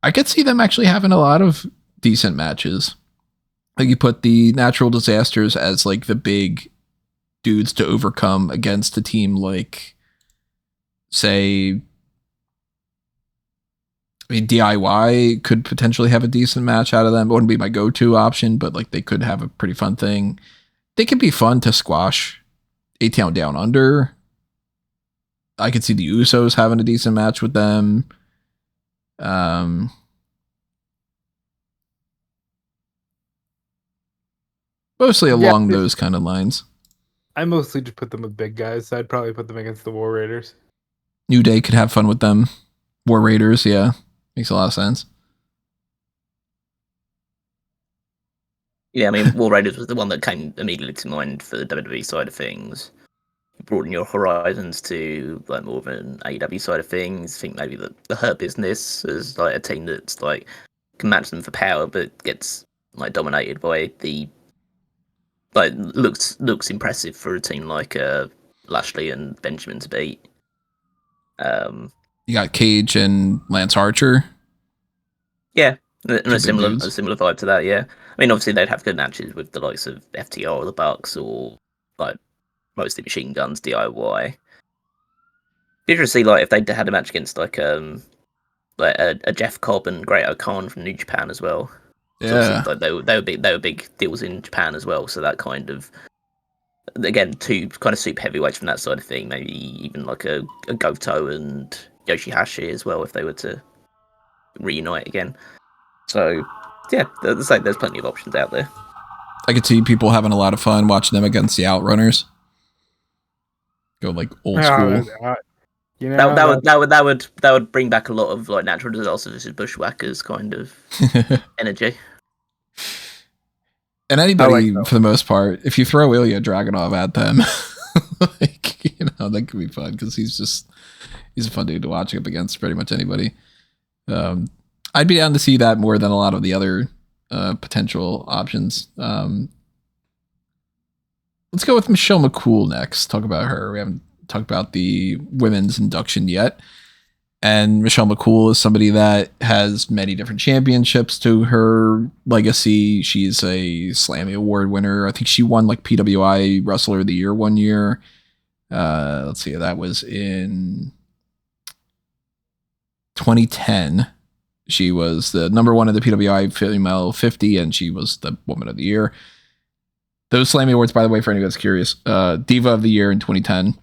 I could see them actually having a lot of decent matches. Like you put the natural disasters as like the big dudes to overcome against a team like, say, I mean, DIY could potentially have a decent match out of them. It wouldn't be my go-to option, but like they could have a pretty fun thing. They could be fun to squash. A-Town Down Under. I could see the Usos having a decent match with them. Mostly along those kind of lines. I mostly just put them with big guys, so I'd probably put them against the War Raiders. New Day could have fun with them. War Raiders, yeah. Makes a lot of sense. Yeah, I mean, War Raiders was the one that came immediately to mind for the WWE side of things. Broaden your horizons to like more of an AEW side of things. I think maybe the Hurt Business is like a team that's like can match them for power, but gets like dominated by the like looks impressive for a team like Lashley and Benjamin to beat. You got Cage and Lance Archer. Yeah, and a similar vibe to that. Yeah, I mean, obviously they'd have good matches with the likes of FTR or the Bucks or like mostly Machine Guns DIY. Be interesting to see like if they had a match against like a Jeff Cobb and Great O'Khan from New Japan as well. Yeah, like they were big deals in Japan as well. So that kind of again two kind of super heavyweights from that side of thing. Maybe even like a Goto and Yoshihashi as well if they were to reunite again. So yeah, there's plenty of options out there. I could see people having a lot of fun watching them against the Outrunners. Go like old school. You know, that would bring back a lot of like natural disasters versus bushwhackers kind of energy. And anybody, for the most part, if you throw Ilya Dragunov at them, like, you know, that could be fun because he's a fun dude to watch up against pretty much anybody. I'd be down to see that more than a lot of the other potential options. Let's go with Michelle McCool next. Talk about her. We haven't talked about the women's induction yet. And Michelle McCool is somebody that has many different championships to her legacy. She's a Slammy Award winner. I think she won like PWI Wrestler of the Year one year. Let's see, that was in 2010. She was the number one in the PWI Female 50, and she was the Woman of the Year. Those Slammy Awards, by the way, for anyone that's curious, Diva of the Year in 2010.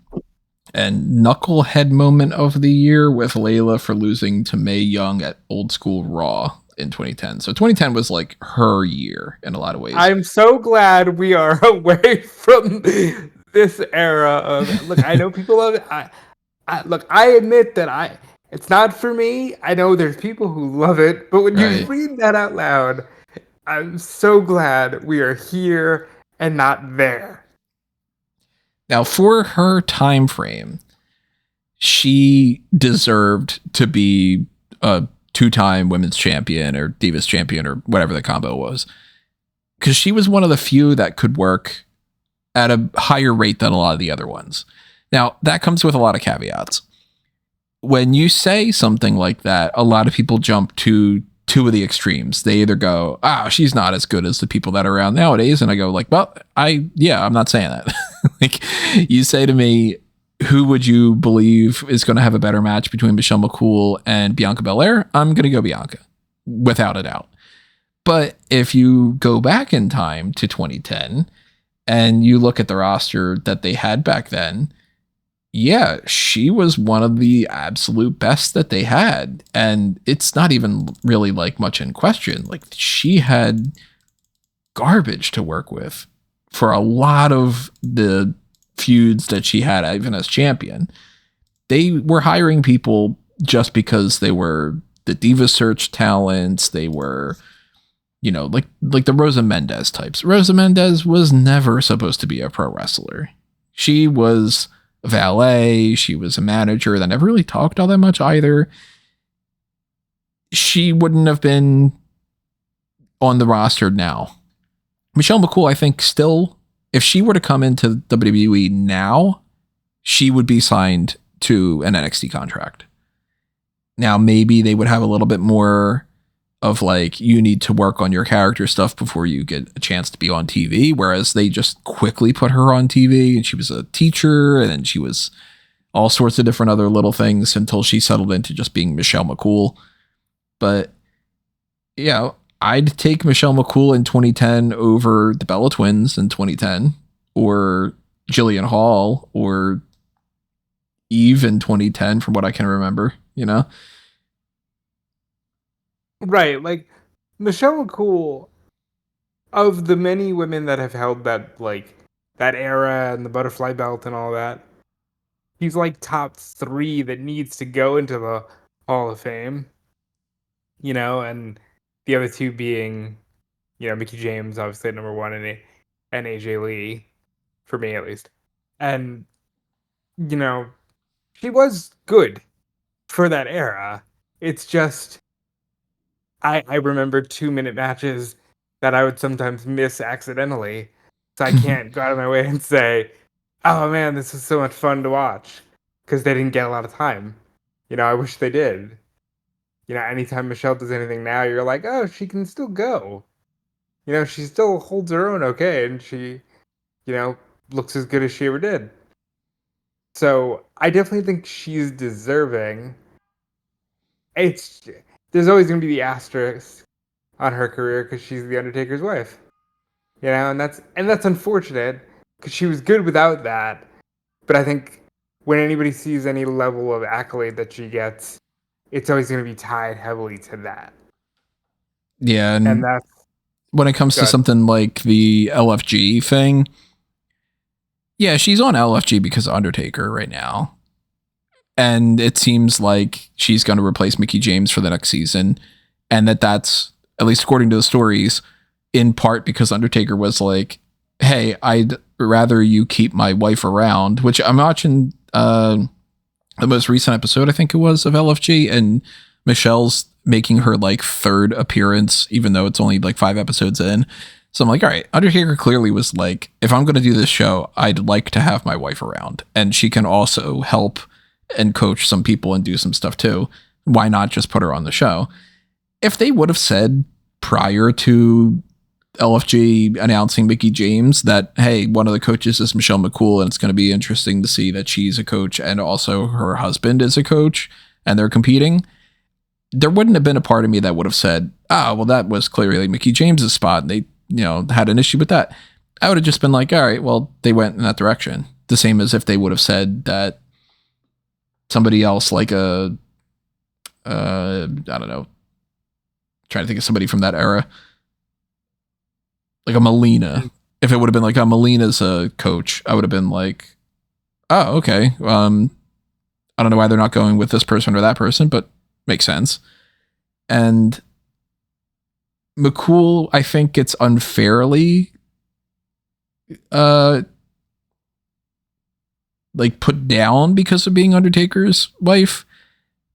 And Knucklehead Moment of the Year with Layla for losing to Mae Young at Old School Raw in 2010. So 2010 was like her year in a lot of ways. I'm so glad we are away from this era of. Look, I know people love it. I admit that it's not for me. I know there's people who love it, but when you read that out loud, I'm so glad we are here and not there. Now, for her time frame, she deserved to be a two-time women's champion or Divas champion or whatever the combo was, because she was one of the few that could work at a higher rate than a lot of the other ones. Now, that comes with a lot of caveats. When you say something like that, a lot of people jump to two of the extremes. They either go, she's not as good as the people that are around nowadays. And I go like, well, I'm not saying that. Like, you say to me, who would you believe is going to have a better match between Michelle McCool and Bianca Belair? I'm going to go Bianca, without a doubt. But if you go back in time to 2010 and you look at the roster that they had back then, yeah, she was one of the absolute best that they had. And it's not even really like much in question. Like, she had garbage to work with for a lot of the feuds that she had, even as champion. They were hiring people just because they were the Diva Search talents. They were, you know, like the Rosa Mendez types. Rosa Mendez was never supposed to be a pro wrestler. She was a valet. She was a manager that never really talked all that much either. She wouldn't have been on the roster now. Michelle McCool, I think, still, if she were to come into WWE now, she would be signed to an NXT contract. Now, maybe they would have a little bit more of like, you need to work on your character stuff before you get a chance to be on TV, whereas they just quickly put her on TV, and she was a teacher, and then she was all sorts of different other little things until she settled into just being Michelle McCool. But yeah, I'd take Michelle McCool in 2010 over the Bella Twins in 2010, or Jillian Hall or Eve in 2010, from what I can remember, you know? Right, like Michelle McCool, of the many women that have held that that era and the butterfly belt and all that, he's like top 3 that needs to go into the Hall of Fame, and the other 2 being, Mickey James, obviously at number 1, and AJ Lee, for me at least. And, she was good for that era. It's just, I remember 2-minute matches that I would sometimes miss accidentally. So I can't go out of my way and say, oh man, this is so much fun to watch. Because they didn't get a lot of time. I wish they did. Anytime Michelle does anything now, you're like, oh, she can still go. She still holds her own okay, and she, looks as good as she ever did. So I definitely think she's deserving. There's always going to be the asterisk on her career because she's the Undertaker's wife, and that's unfortunate because she was good without that. But I think when anybody sees any level of accolade that she gets, it's always going to be tied heavily to that. Yeah, and that's when it comes to something like the LFG thing. Yeah, she's on LFG because of Undertaker right now. And it seems like she's going to replace Mickey James for the next season. And that's, at least according to the stories, in part because Undertaker was like, hey, I'd rather you keep my wife around, which I'm watching the most recent episode, I think it was, of LFG. And Michelle's making her like 3rd appearance, even though it's only like 5 episodes in. So I'm like, all right, Undertaker clearly was like, if I'm going to do this show, I'd like to have my wife around. And she can also help and coach some people and do some stuff too. Why not just put her on the show? If they would have said prior to LFG announcing Mickey James that, hey, one of the coaches is Michelle McCool, and it's going to be interesting to see that she's a coach and also her husband is a coach and they're competing, there wouldn't have been a part of me that would have said, well, that was clearly Mickey James's spot and they, had an issue with that. I would have just been like, all right, well, they went in that direction. The same as if they would have said that somebody else, like I don't know, trying to think of somebody from that era, like a Melina. If it would have been like a Melina's a coach, I would have been like, oh, okay. I don't know why they're not going with this person or that person, but makes sense. And McCool, I think, gets unfairly like put down because of being Undertaker's wife,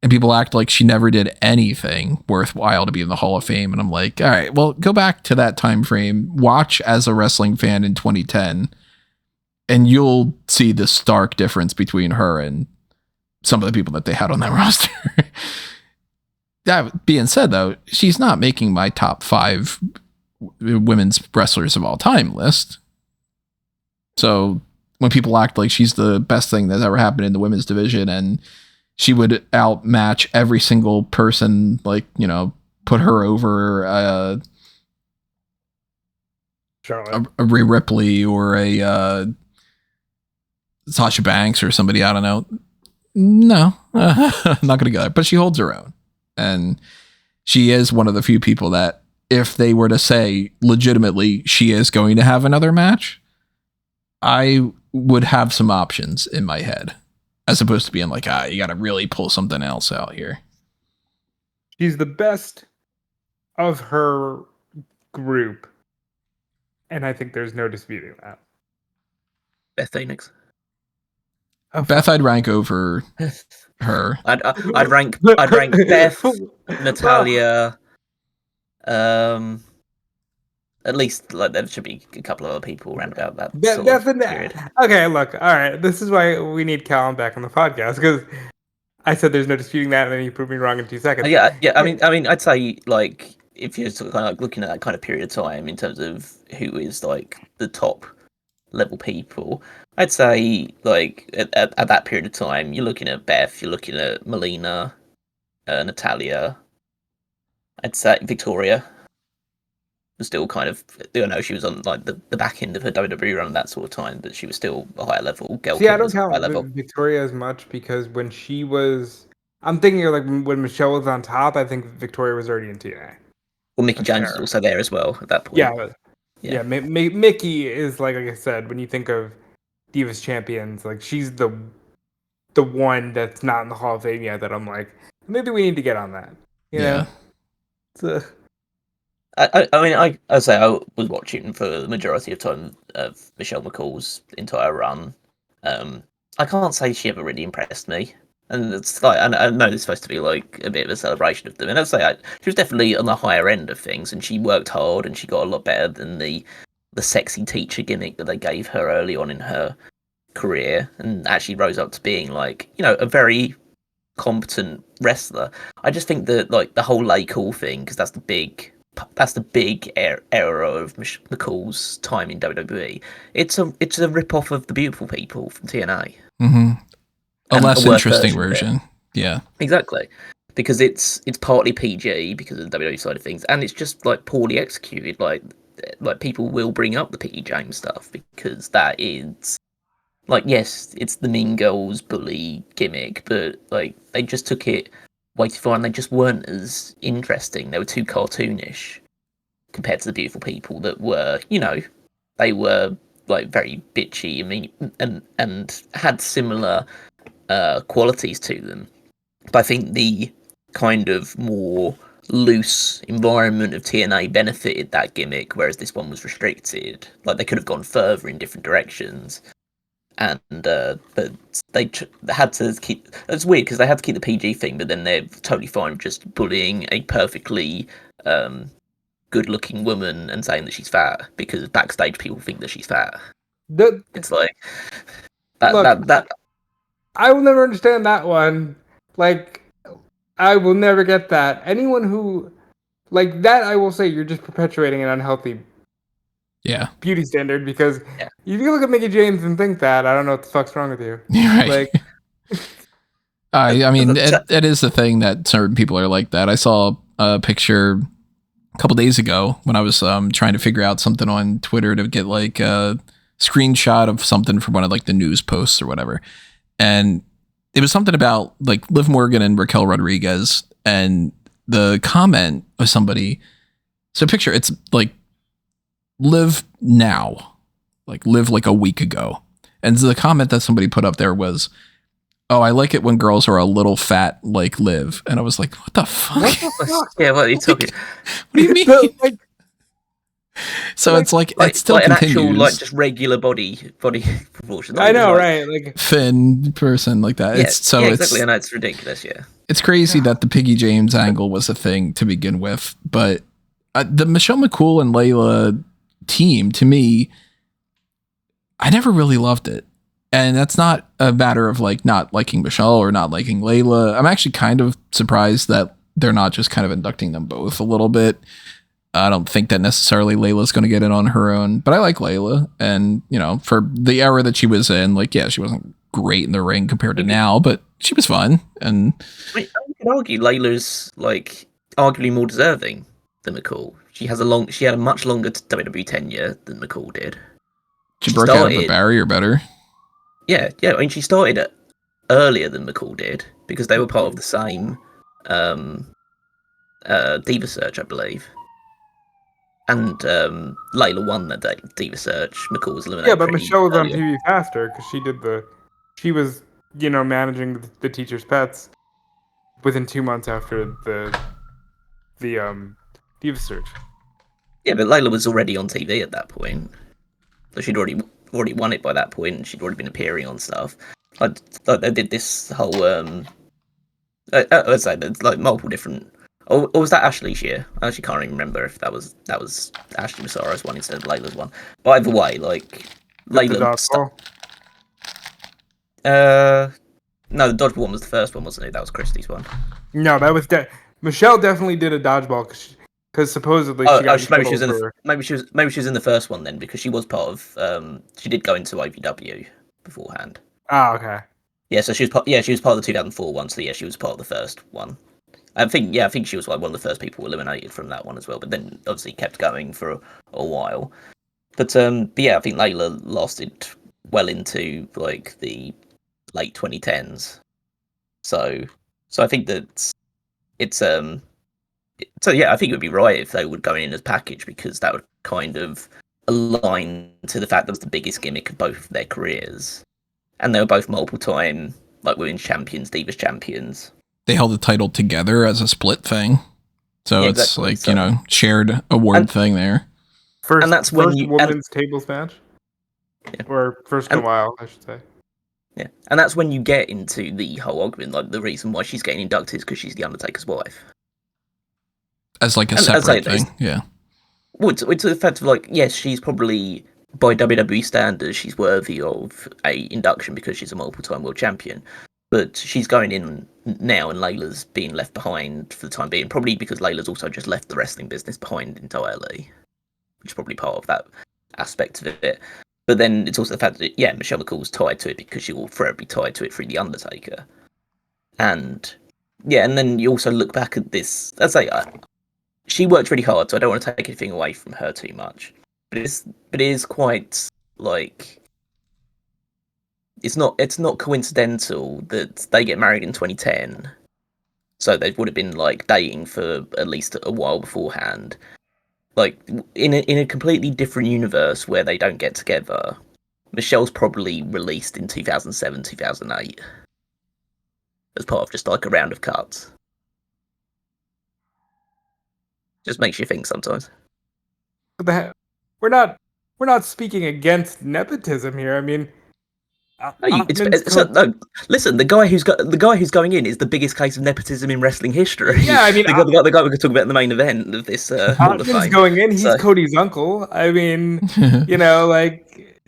and people act like she never did anything worthwhile to be in the Hall of Fame. And I'm like, all right, well, go back to that time frame, watch as a wrestling fan in 2010, and you'll see the stark difference between her and some of the people that they had on that roster. That being said, though, she's not making my top 5 women's wrestlers of all time list. So when people act like she's the best thing that's ever happened in the women's division and she would outmatch every single person, like, put her over Charlotte, a Rhea Ripley or a Sasha Banks or somebody, I don't know. No, I'm not going to go there, but she holds her own. And she is one of the few people that if they were to say legitimately she is going to have another match, I would have some options in my head as opposed to being like, you got to really pull something else out here. She's the best of her group, and I think there's no disputing that. Beth Phoenix. Beth, I'd rank over her. I'd rank Beth, Natalia. At least like there should be a couple of other people around about that sort of period. Okay, look, all right. This is why we need Callum back on the podcast, because I said there's no disputing that, and then you proved me wrong in 2 seconds. Yeah. I mean, I'd say like if you're sort of kind of like looking at that kind of period of time in terms of who is like the top level people, I'd say like at that period of time, you're looking at Beth, you're looking at Melina, Natalia. I'd say Victoria was still kind of, she was on like the back end of her WWE run at that sort of time, but she was still a higher level. See, I don't count Victoria as much because when she was, I'm thinking of like when Michelle was on top, I think Victoria was already in TNA. Well, Mickie James was also there as well at that point. Yeah. Mickie is like I said, when you think of Divas champions, like she's the one that's not in the Hall of Fame yet. That I'm like, maybe we need to get on that. You know? So, I was watching for the majority of time of Michelle McCool's entire run. I can't say she ever really impressed me. And it's like, I know it's supposed to be like a bit of a celebration of them. And I'd say she was definitely on the higher end of things, and she worked hard, and she got a lot better than the sexy teacher gimmick that they gave her early on in her career, and actually rose up to being like, a very competent wrestler. I just think that like the whole Lay Cool thing, because that's the big era of McCool's time in WWE. It's a rip off of the Beautiful People from TNA. Mm-hmm. A less interesting version. Yeah, exactly. Because it's partly PG because of the WWE side of things, and it's just like poorly executed. Like people will bring up the Mickie James stuff because that is like, yes, it's the Mean Girls bully gimmick, but like they just took it way too far, and they just weren't as interesting. They were too cartoonish compared to the Beautiful People that were, they were like very bitchy. I mean, and had similar qualities to them. But I think the kind of more loose environment of TNA benefited that gimmick, whereas this one was restricted. Like they could have gone further in different directions. And but they had to keep. It's weird because they had to keep the PG thing, but then they're totally fine with just bullying a perfectly good-looking woman and saying that she's fat because backstage people think that she's fat. It's like that. I will never understand that one. Like, I will never get that. Anyone who like that, I will say you're just perpetuating an unhealthy beauty standard, because if you look at Mickie James and think that, I don't know what the fuck's wrong with you. Right. Like, I mean, it is the thing that certain people are like that. I saw a picture a couple days ago when I was trying to figure out something on Twitter to get like a screenshot of something from one of like the news posts or whatever. And it was something about like Liv Morgan and Raquel Rodriguez, and the comment of somebody. So picture it's like Liv now, like Liv like a week ago. And the comment that somebody put up there was, "Oh, I like it when girls are a little fat like Liv." And I was like, "What the fuck?" What the fuck? Yeah, what are you talking? What do you mean? So it's like it still like continues. An actual, like just regular body proportion. I know, right? Like thin person like that. Yeah, exactly. I know it's ridiculous. Yeah, it's crazy that the Mickie James angle was a thing to begin with, but the Michelle McCool and Layla team, to me, I never really loved it. And that's not a matter of like not liking Michelle or not liking Layla. I'm actually kind of surprised that they're not just kind of inducting them both a little bit. I don't think that necessarily Layla's going to get in on her own, but I like Layla. And, for the era that she was in, like, yeah, she wasn't great in the ring compared to now, but she was fun. And I mean, you can argue Layla's like arguably more deserving than McCool. She had a much longer WWE tenure than McCool did. She broke out of a barrier better. Yeah. I mean, she started earlier than McCool did because they were part of the same Diva Search, I believe. And Layla won that Diva Search. McCool was eliminated. Yeah, but Michelle was on TV faster because she was managing the teacher's pets within 2 months after the Diva Search. Yeah, but Layla was already on TV at that point, so she'd already won it by that point, and she'd already been appearing on stuff. Like they did this whole let's say there's like multiple different. Or was that Ashley's year? I actually can't even remember if that was Ashley Massaro's one instead of Layla's one. But either way, like Layla. No, the dodgeball one was the first one, wasn't it? That was Christie's one. No, that was Michelle definitely did a dodgeball because supposedly she got maybe she was in the first one then, because she was part of she did go into OVW beforehand. Oh, okay. Yeah, so she was part of the 2004 one. So yeah, she was part of the first one. I think she was like one of the first people eliminated from that one as well. But then obviously kept going for a while. But yeah, I think Layla lasted well into like the late 2010s. So I think that it's so yeah, I think it would be right if they would go in as package, because that would kind of align to the fact that was the biggest gimmick of both of their careers, and they were both multiple time like women's champions, Divas champions. They held the title together as a split thing, so Yeah, it's exactly. like So, shared award thing there. And that's when first women's tables match, or first in a while, I should say. Yeah, and that's when you get into the whole argument, like the reason why she's getting inducted is because she's the Undertaker's wife. As like a separate thing, yeah. Well, it's the fact of like, yes, she's probably, by WWE standards, she's worthy of a induction because she's a multiple-time world champion. But she's going in now, and Layla's being left behind for the time being, probably because Layla's also just left the wrestling business behind entirely, which is probably part of that aspect of it. But then it's also the fact that, yeah, Michelle McCool's tied to it because she will forever be tied to it through The Undertaker. And, yeah, and then you also look back at this, I'd say, she worked really hard, so I don't want to take anything away from her too much. But it is quite, like, it's not coincidental that they get married in 2010. So they would have been, like, dating for at least a while beforehand. Like, in a completely different universe where they don't get together, Michelle's probably released in 2007, 2008 as part of just like a round of cuts. Just makes you think sometimes. But we're not speaking against nepotism here. I mean, no, listen. The guy who's going in is the biggest case of nepotism in wrestling history. Yeah, I mean, the guy we're going to talk about in the main event of this Hall of Fame. Going in, he's Cody's uncle. I mean, like,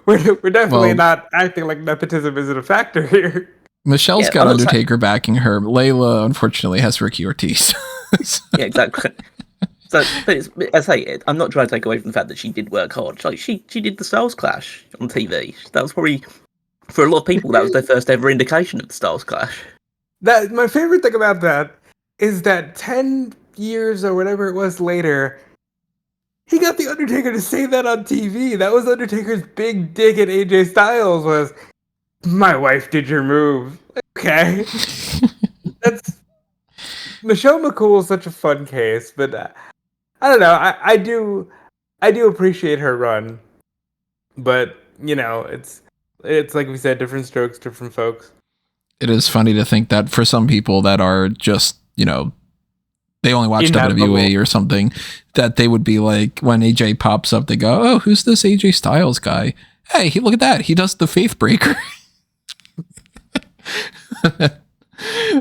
we're definitely not acting like nepotism isn't a factor here. Michelle's got Undertaker backing her. Layla, unfortunately, has Ricky Ortiz. Yeah, exactly. So, but as I say, I'm not trying to take away from the fact that she did work hard. Like she did the Styles Clash on TV. That was probably, for a lot of people, that was their first ever indication of the Styles Clash. That my favorite thing about that is that 10 years or whatever it was later, he got the Undertaker to say that on TV. That was Undertaker's big dig at AJ Styles was, "My wife did your move." Okay, that's Michelle McCool is such a fun case, but I don't know. I do appreciate her run, but it's like we said, different strokes, different folks. It is funny to think that for some people that are just they only watch WWE or something, that they would be like, when AJ pops up, they go, "Oh, who's this AJ Styles guy? Hey, look at that! He does the Faith Breaker."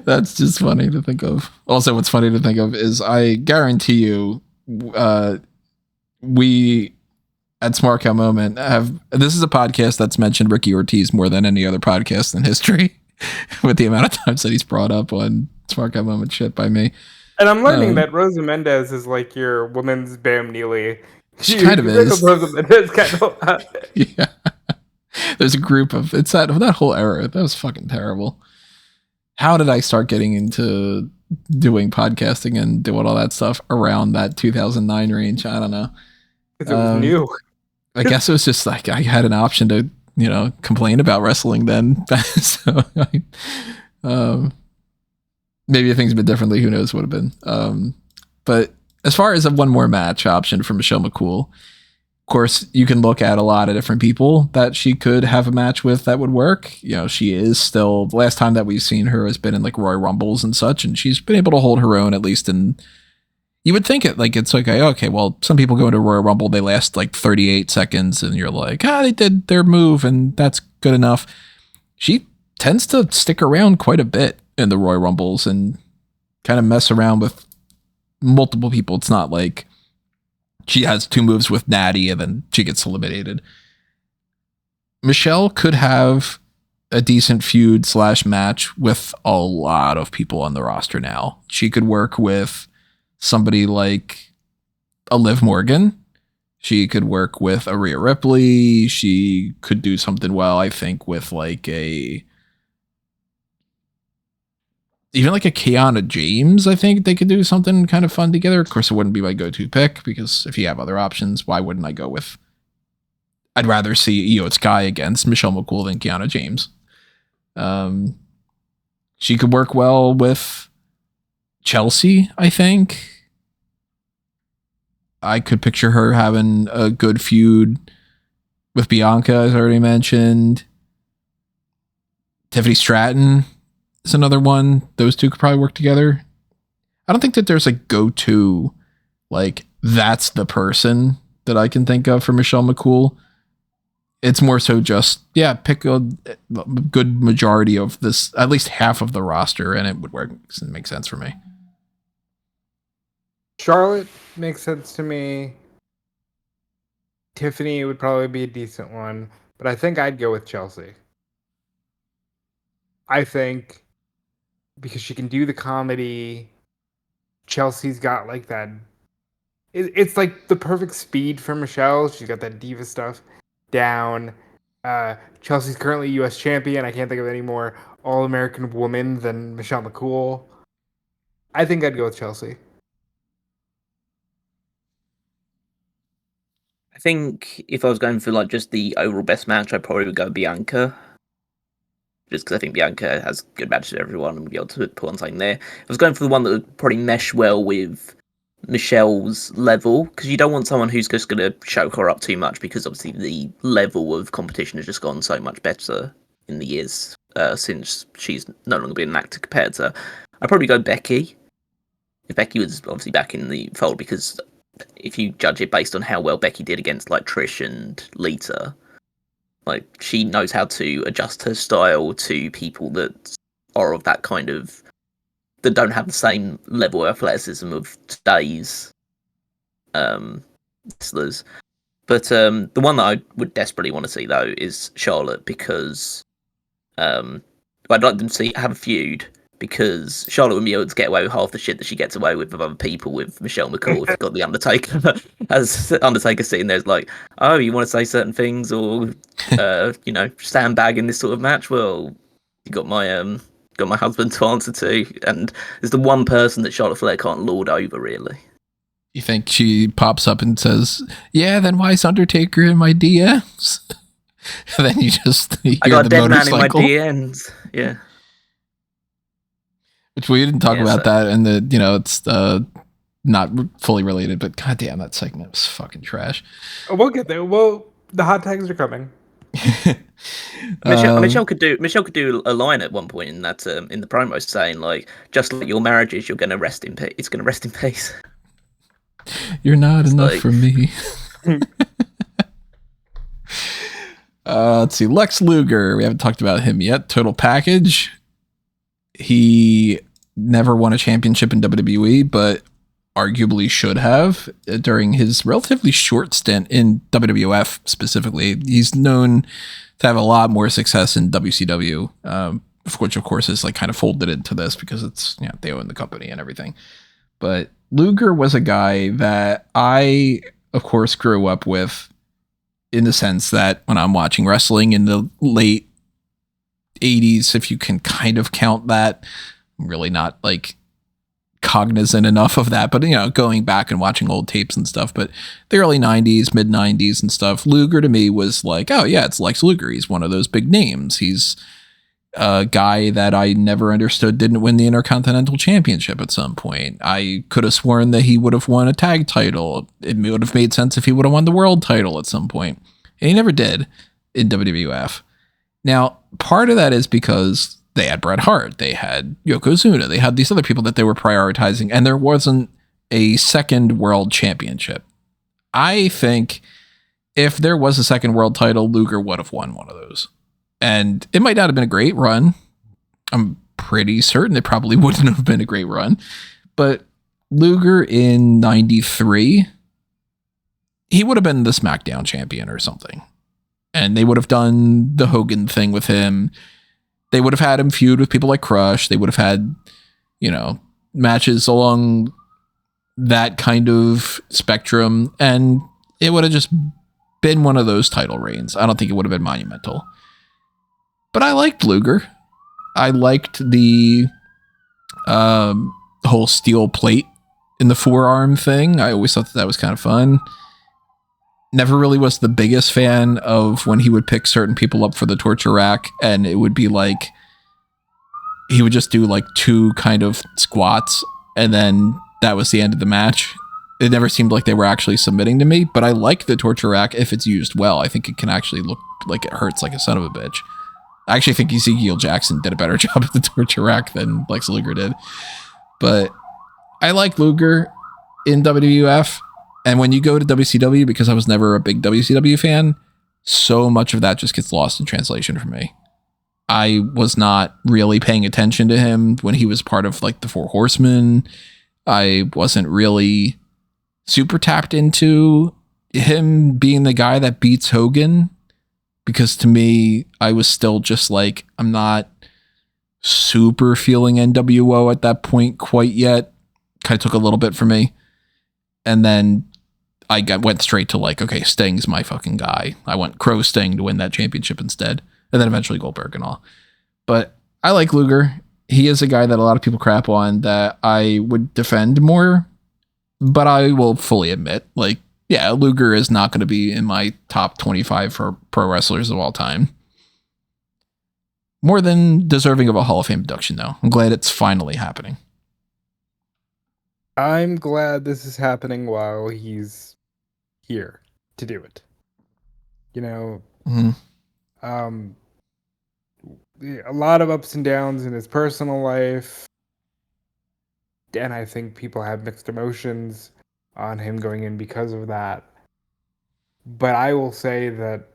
That's just funny to think of. Also, what's funny to think of is, I guarantee you, we at Smark Moment this is a podcast that's mentioned Ricky Ortiz more than any other podcast in history, with the amount of times that he's brought up on Smark Moment shit by me. And I'm learning that Rosa Mendez is like your woman's Bam Neely. She kind of is. Rosa Mendez kind of. Yeah. There's a group of, it's that whole era. That was fucking terrible. How did I start getting into doing podcasting and doing all that stuff around that 2009 range? I don't know. Because it was new. I guess it was just like I had an option to, complain about wrestling then. So, maybe if things had been differently, who knows what would have been. But as far as a one more match option for Michelle McCool, of course, you can look at a lot of different people that she could have a match with that would work. She is still, the last time that we've seen her has been in like Royal Rumbles and such, and she's been able to hold her own, at least in, you would think it's like, okay, well, some people go into Royal Rumble, they last like 38 seconds, and you're like, they did their move, and that's good enough. She tends to stick around quite a bit in the Royal Rumbles and kind of mess around with multiple people. It's not like she has two moves with Natty and then she gets eliminated. Michelle could have a decent feud / match with a lot of people on the roster now. She could work with somebody like a Liv Morgan. She could work with a Rhea Ripley. She could do something well, I think, with like a even like a Kiana James, I think they could do something kind of fun together. Of course, it wouldn't be my go-to pick because if you have other options, why wouldn't I go with? I'd rather see Io Sky against Michelle McCool than Kiana James. She could work well with Chelsea, I think. I could picture her having a good feud with Bianca, as I already mentioned. Tiffany Stratton is another one. Those two could probably work together. I don't think that there's a go-to, like, that's the person that I can think of for Michelle McCool. It's more so just, pick a good majority of this, at least half of the roster, and it would work. It makes sense for me. Charlotte makes sense to me. Tiffany would probably be a decent one, but I think I'd go with Chelsea. I think because she can do the comedy, Chelsea's got like that. It's like the perfect speed for Michelle. She's got that diva stuff down. Chelsea's currently U.S. champion. I can't think of any more All-American woman than Michelle McCool. I think I'd go with Chelsea. I think if I was going for like just the overall best match, I'd probably go Bianca. Just because I think Bianca has good matches with everyone and would be able to put on something there. I was going for the one that would probably mesh well with Michelle's level, because you don't want someone who's just going to choke her up too much, because obviously the level of competition has just gone so much better in the years since she's no longer been an actor compared to her. I'd probably go Becky. If Becky was obviously back in the fold, because if you judge it based on how well Becky did against like Trish and Lita, like she knows how to adjust her style to people that are of that kind of, that don't have the same level of athleticism of today's wrestlers. But the one that I would desperately want to see though is Charlotte, because I'd like them to have a feud, because Charlotte would be able to get away with half the shit that she gets away with other people with Michelle McCool. If you've got the Undertaker, as Undertaker sitting there's like, oh, you want to say certain things or sandbag in this sort of match? Well, you got my husband to answer to, and there's the one person that Charlotte Flair can't lord over, really. You think she pops up and says, "Yeah, then why is Undertaker in my DMs?" And then you just hear I got a dead man motorcycle. in my DMs. Yeah. Which we didn't talk about that, and it's not fully related, but goddamn, that segment was fucking trash. Oh, we'll get there. Well, the hot tags are coming. Michelle could do a line at one point in that in the promo saying like, just like your marriages, you're going to rest in peace. It's going to rest in peace. You're not enough for me. Let's see, Lex Luger. We haven't talked about him yet. Total package. He never won a championship in WWE, but arguably should have during his relatively short stint in WWF specifically. He's known to have a lot more success in WCW, which of course is like kind of folded into this because it's, they own the company and everything. But Luger was a guy that I, of course, grew up with, in the sense that when I'm watching wrestling in the late 80s, if you can kind of count that, I'm really not like cognizant enough of that, but going back and watching old tapes and stuff, but the early 90s, mid 90s and stuff, Luger to me was like, oh yeah, it's Lex Luger. He's one of those big names. He's a guy that I never understood didn't win the Intercontinental Championship at some point. I could have sworn that he would have won a tag title. It would have made sense if he would have won the world title at some point, and he never did in WWF. Now, part of that is because they had Bret Hart, they had Yokozuna, they had these other people that they were prioritizing, and there wasn't a second world championship. I think if there was a second world title, Luger would have won one of those. And it might not have been a great run. I'm pretty certain it probably wouldn't have been a great run. But Luger in 93, he would have been the SmackDown champion or something. And they would have done the Hogan thing with him. They would have had him feud with people like Crush. They would have had, matches along that kind of spectrum. And it would have just been one of those title reigns. I don't think it would have been monumental. But I liked Luger. I liked the The whole steel plate in the forearm thing, I always thought that was kind of fun. Never really was the biggest fan of when he would pick certain people up for the torture rack, and it would be like he would just do like 2 kind of squats, and then that was the end of the match. It never seemed like they were actually submitting to me, but I like the torture rack if it's used well. I think it can actually look like it hurts like a son of a bitch. I actually think Ezekiel Jackson did a better job at the torture rack than Lex Luger did. But I like Luger in WWF. And when you go to WCW, because I was never a big WCW fan, so much of that just gets lost in translation for me. I was not really paying attention to him when he was part of like the Four Horsemen. I wasn't really super tapped into him being the guy that beats Hogan, because to me, I was still just like, I'm not super feeling NWO at that point quite yet. Kind of took a little bit for me. And then went straight to like, okay, Sting's my fucking guy. I want Crow Sting to win that championship instead. And then eventually Goldberg and all. But I like Luger. He is a guy that a lot of people crap on that I would defend more. But I will fully admit, like, yeah, Luger is not going to be in my top 25 for pro wrestlers of all time. More than deserving of a Hall of Fame induction, though. I'm glad it's finally happening. I'm glad this is happening while he's here to do it. You know, a lot of ups and downs in his personal life, and I think people have mixed emotions on him going in because of that. But I will say that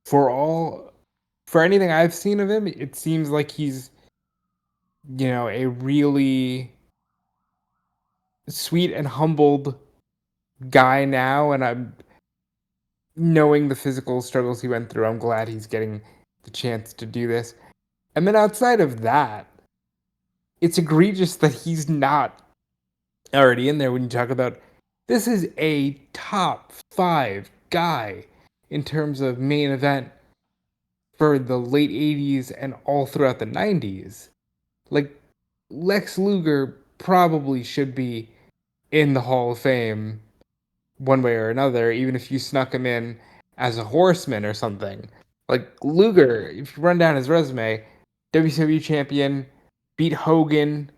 for anything I've seen of him, it seems like he's, you know, a really sweet and humbled guy now, and I'm knowing the physical struggles he went through, I'm glad he's getting the chance to do this. And then outside of that, it's egregious that he's not already in there when you talk about this is a top 5 guy in terms of main event for the late 80s and all throughout the 90s. Like, Lex Luger probably should be in the Hall of Fame one way or another, even if you snuck him in as a horseman or something. Like, Luger, if you run down his resume, WCW champion, beat Hogan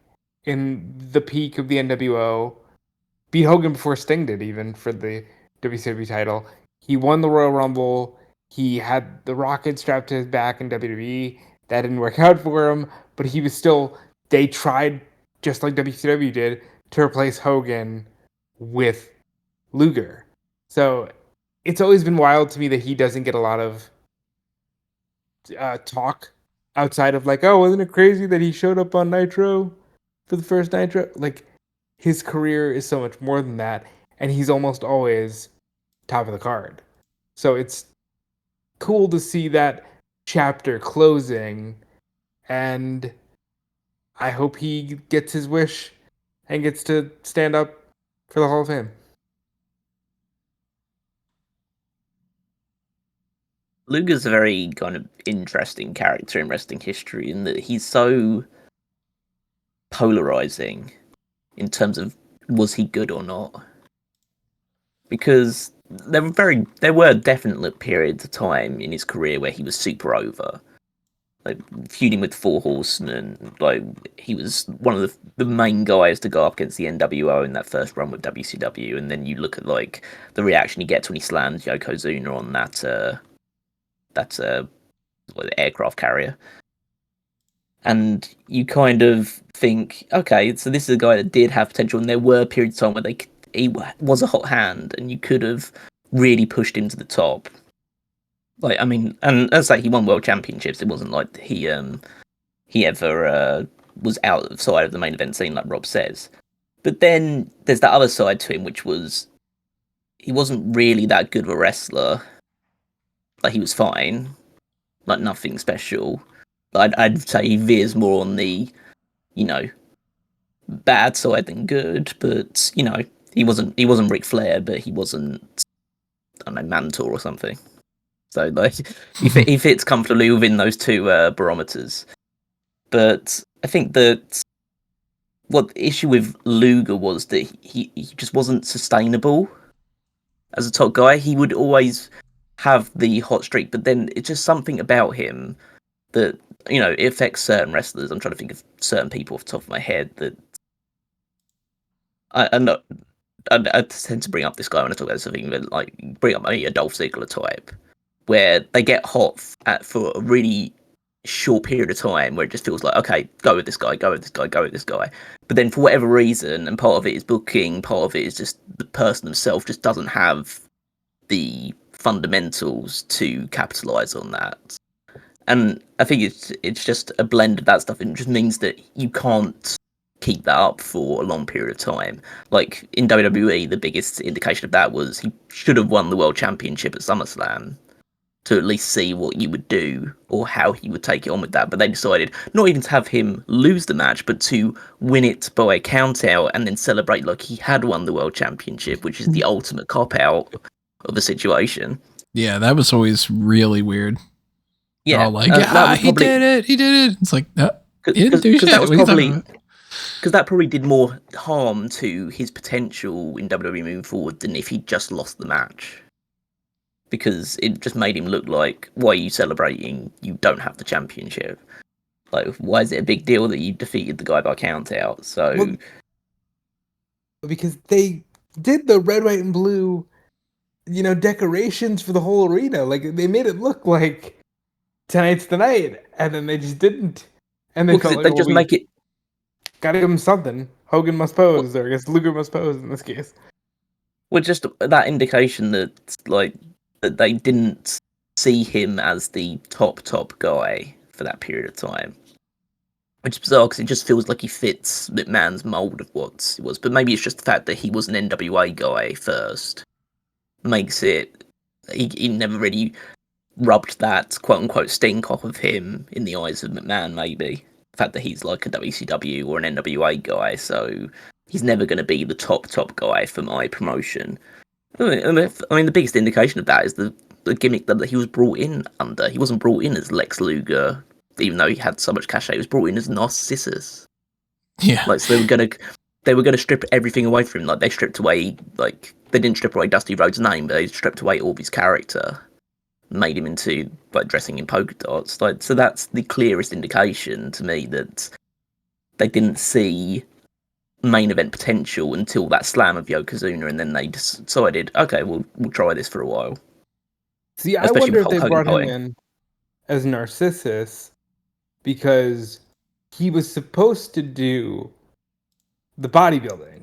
in the peak of the NWO, beat Hogan before Sting did even for the WCW title. He won the Royal Rumble. He had the rocket strapped to his back in WWE. That didn't work out for him, but he was still, they tried, just like WCW did, to replace Hogan with Luger. So it's always been wild to me that he doesn't get a lot of talk outside of like, oh, wasn't it crazy that he showed up on Nitro for the first Nitro? Like, his career is so much more than that, and he's almost always top of the card. So it's cool to see that chapter closing, and I hope he gets his wish and gets to stand up for the Hall of Fame. Luger's a very kind of interesting character in wrestling history in that he's so polarizing in terms of was he good or not. Because there were definite periods of time in his career where he was super over. Like feuding with Four Horsemen, like he was one of the main guys to go up against the NWO in that first run with WCW, and then you look at like the reaction he gets when he slams Yokozuna on that aircraft carrier, and you kind of think, okay, so this is a guy that did have potential, and there were periods of time where he was a hot hand, and you could have really pushed him to the top. Like, I mean, and as I say, he won world championships. It wasn't like he ever was outside of the main event scene, like Rob says. But then there's that other side to him, which was he wasn't really that good of a wrestler. Like, he was fine, like nothing special. I'd say he veers more on the, you know, bad side than good. But you know, he wasn't Ric Flair, but he wasn't, I don't know, Mantle or something. So like, he fits comfortably within those two barometers. But I think that what the issue with Luger was that he just wasn't sustainable as a top guy. He would always have the hot streak, but then it's just something about him that, it affects certain wrestlers. I'm trying to think of certain people off the top of my head that I'm not. I tend to bring up this guy when I talk about something, but like bring up maybe a Dolph Ziggler type, where they get hot for a really short period of time, where it just feels like, okay, go with this guy, go with this guy, go with this guy. But then for whatever reason, and part of it is booking, part of it is just the person himself just doesn't have the fundamentals to capitalize on that. And I think it's just a blend of that stuff. It just means that you can't keep that up for a long period of time. Like in WWE, the biggest indication of that was he should have won the World Championship at SummerSlam to at least see what you would do or how he would take it on with that. But they decided not even to have him lose the match, but to win it by a count out and then celebrate like he had won the World Championship, which is the ultimate cop out of a situation. Yeah, that was always really weird. Yeah, all like, he did it. It's like, no, he didn't do shit. That was probably because that probably did more harm to his potential in WWE moving forward than if he just lost the match. Because it just made him look like, why are you celebrating? You don't have the championship. Like, why is it a big deal that you defeated the guy by count out? So, because they did the red, white, and blue, decorations for the whole arena. Like they made it look like tonight's the night, and then they just didn't. And they felt like, just make it. Gotta give him something. Hogan must pose, or I guess Luger must pose in this case. Well, just that indication that that they didn't see him as the top guy for that period of time, which is bizarre because it just feels like he fits McMahon's mold of what he was. But maybe it's just the fact that he was an NWA guy first makes it. He never really rubbed that quote unquote stink off of him in the eyes of McMahon. Maybe the fact that he's like a WCW or an NWA guy, so he's never going to be the top guy for my promotion. I mean, the biggest indication of that is the gimmick that he was brought in under. He wasn't brought in as Lex Luger, even though he had so much cachet. He was brought in as Narcissus. Yeah, like so they were gonna strip everything away from him. Like they stripped away, like they didn't strip away Dusty Rhodes' name, but they stripped away all of his character, made him into like dressing in polka dots. Like so, that's the clearest indication to me that they didn't see main event potential until that slam of Yokozuna, and then they decided, okay, we'll try this for a while. See, I wonder if they brought him in as Narcissus because he was supposed to do the bodybuilding.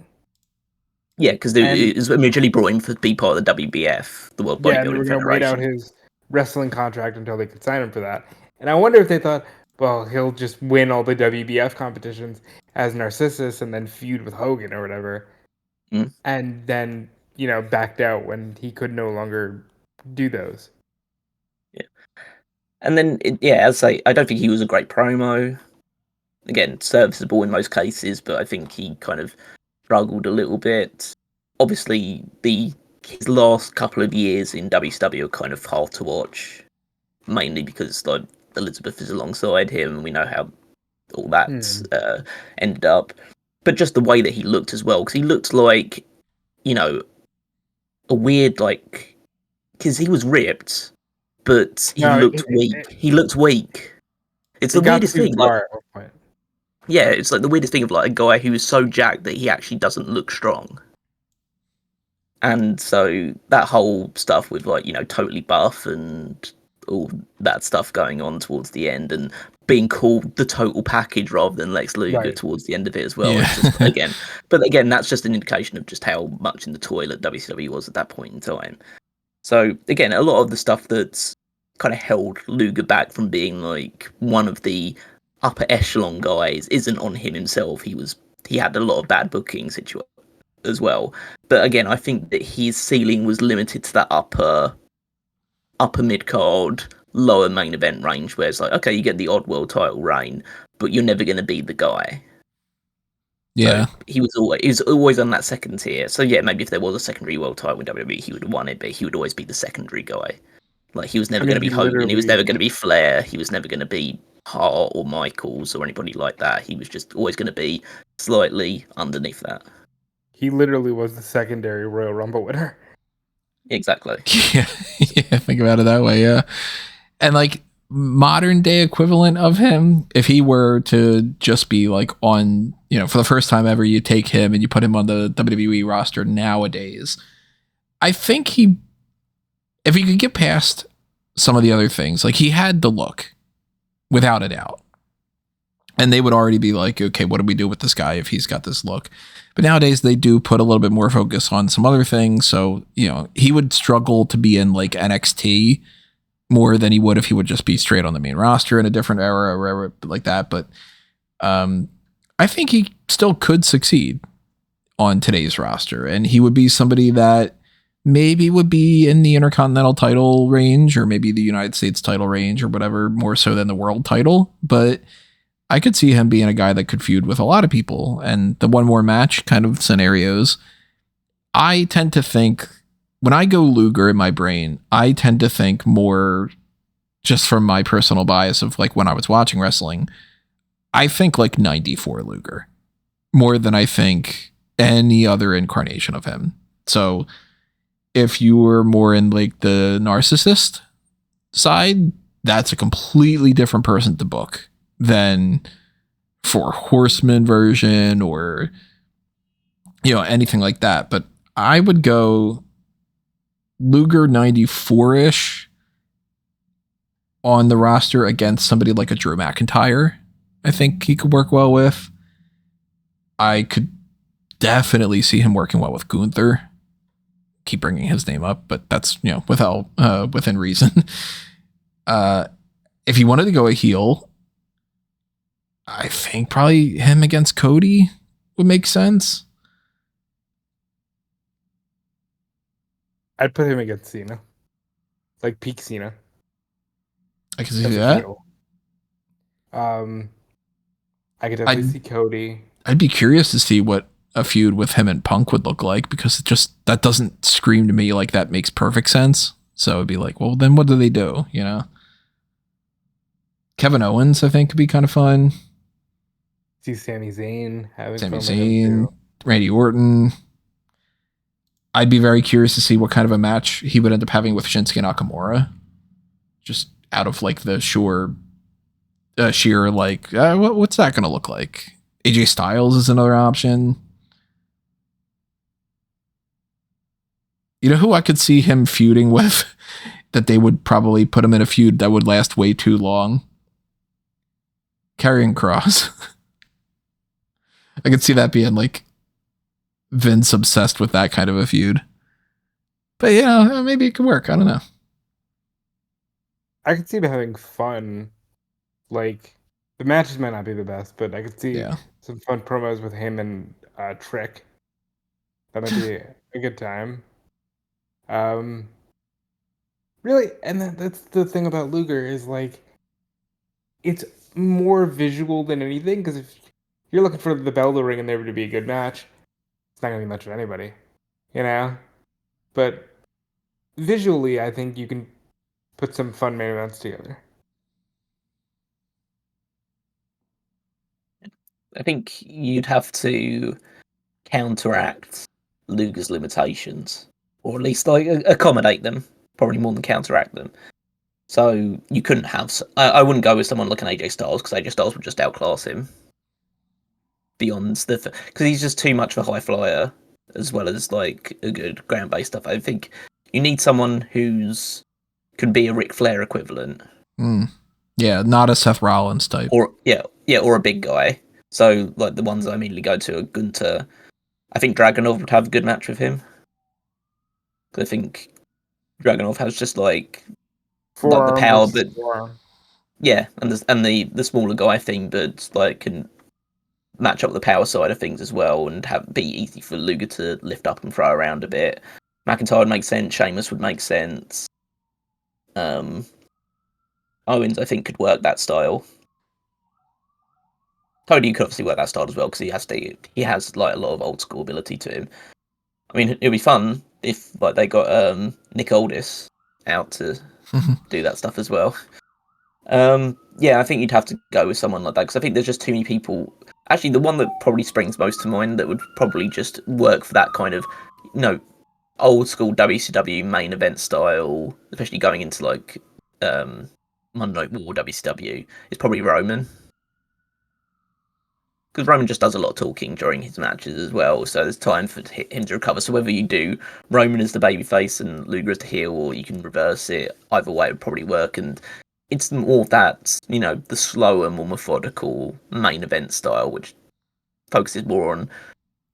Yeah, because it was originally brought in to be part of the WBF, the World Bodybuilding Federation. Yeah, and they were going to wait out his wrestling contract until they could sign him for that. And I wonder if they thought, well, he'll just win all the WBF competitions as Narcissus and then feud with Hogan or whatever. And then, backed out when he could no longer do those. Yeah. And then, as I say, I don't think he was a great promo. Again, serviceable in most cases, but I think he kind of struggled a little bit. Obviously, his last couple of years in WCW are kind of hard to watch, mainly because like Elizabeth is alongside him, and we know how all that ended up. But just the way that he looked as well, because he looked like, a weird, like, because he was ripped, but he looked weak. He looked weak. It's the weirdest thing. Yeah, it's like the weirdest thing of like a guy who is so jacked that he actually doesn't look strong. And so that whole stuff with like, totally buff and all that stuff going on towards the end and being called the total package rather than Lex Luger towards the end of it as well. Yeah. But again, that's just an indication of just how much in the toilet WCW was at that point in time. So again, a lot of the stuff that's kind of held Luger back from being like one of the upper echelon guys isn't on him himself. He had a lot of bad booking situation as well. But again, I think that his ceiling was limited to that upper mid card, lower main event range, where it's like, okay, you get the odd world title reign, but you're never going to be the guy. Yeah, so he was always on that second tier. So yeah, maybe if there was a secondary world title in WWE, he would have won it, but he would always be the secondary guy. Like he was never going to be Hogan. He was never going to be Flair. He was never going to be Hart or Michaels or anybody like that. He was just always going to be slightly underneath that. He literally was the secondary Royal Rumble winner. Exactly. Yeah, yeah, think about it that way, yeah. And like modern day equivalent of him, if he were to just be like on, you know, for the first time ever, you take him and you put him on the WWE roster nowadays, I think if he could get past some of the other things, like he had the look, without a doubt. And they would already be like, okay, what do we do with this guy if he's got this look? But nowadays they do put a little bit more focus on some other things. So, you know, he would struggle to be in like NXT more than he would if he would just be straight on the main roster in a different era or like that. But I think he still could succeed on today's roster. And he would be somebody that maybe would be in the Intercontinental title range or maybe the United States title range or whatever, more so than the world title. But I could see him being a guy that could feud with a lot of people. And the one more match kind of scenarios, I tend to think, when I go Luger in my brain, I tend to think more just from my personal bias of like when I was watching wrestling, I think like 94 Luger more than I think any other incarnation of him. So if you were more in like the narcissist side, that's a completely different person to book than for Horseman version or, you know, anything like that. But I would go Luger 94-ish on the roster against somebody like a Drew McIntyre. I think he could work well with. I could definitely see him working well with Gunther. Keep bringing his name up, but that's, you know, within reason. If you wanted to go a heel, I think probably him against Cody would make sense. I'd put him against Cena. Like peak Cena. I can see that. I could definitely see Cody. I'd be curious to see what a feud with him and Punk would look like, because it just, that doesn't scream to me like that makes perfect sense. So it'd be like, well, then what do they do? You know, Kevin Owens, I think, could be kind of fun. See Sami Zayn having Sami Zayn, Randy Orton. I'd be very curious to see what kind of a match he would end up having with Shinsuke Nakamura. Just out of like the sheer like, what's that going to look like? AJ Styles is another option. You know who I could see him feuding with that they would probably put him in a feud that would last way too long? Karrion Kross. I could see that being like Vince obsessed with that kind of a feud. But you know, maybe it could work. I don't know. I could see them having fun. Like, the matches might not be the best, but I could see some fun promos with him and Trick. That might be a good time. Really, and that's the thing about Luger is like, it's more visual than anything, because if you're looking for the bell to ring and there to be a good match, it's not going to be much of anybody, you know? But visually, I think you can put some fun main events together. I think you'd have to counteract Luger's limitations, or at least like accommodate them, probably more than counteract them. So you couldn't have. I wouldn't go with someone like an AJ Styles, because AJ Styles would just outclass him. Beyond the, because he's just too much of a high flyer, as well as like a good ground based stuff. I think you need someone who's could be a Ric Flair equivalent. Yeah, not a Seth Rollins type. Or or a big guy. So like the ones I immediately go to are Gunther. I think Dragunov would have a good match with him. I think Dragunov has just like the power, but yeah, and the smaller guy thing, but like can match up the power side of things as well, and be easy for Luger to lift up and throw around a bit. McIntyre would make sense. Sheamus would make sense. Owens, I think, could work that style. Cody could obviously work that style as well, because he has like a lot of old school ability to him. I mean, it'd be fun if like they got Nick Aldis out to do that stuff as well. Yeah, I think you'd have to go with someone like that because I think there's just too many people. Actually, the one that probably springs most to mind that would probably just work for that kind of, old school WCW main event style, especially going into like Monday Night War WCW, is probably Roman. Because Roman just does a lot of talking during his matches as well, so there's time for him to recover. So whether you do Roman as the babyface and Luger as the heel, or you can reverse it, either way would probably work. And it's more of that, the slower, more methodical main event style, which focuses more on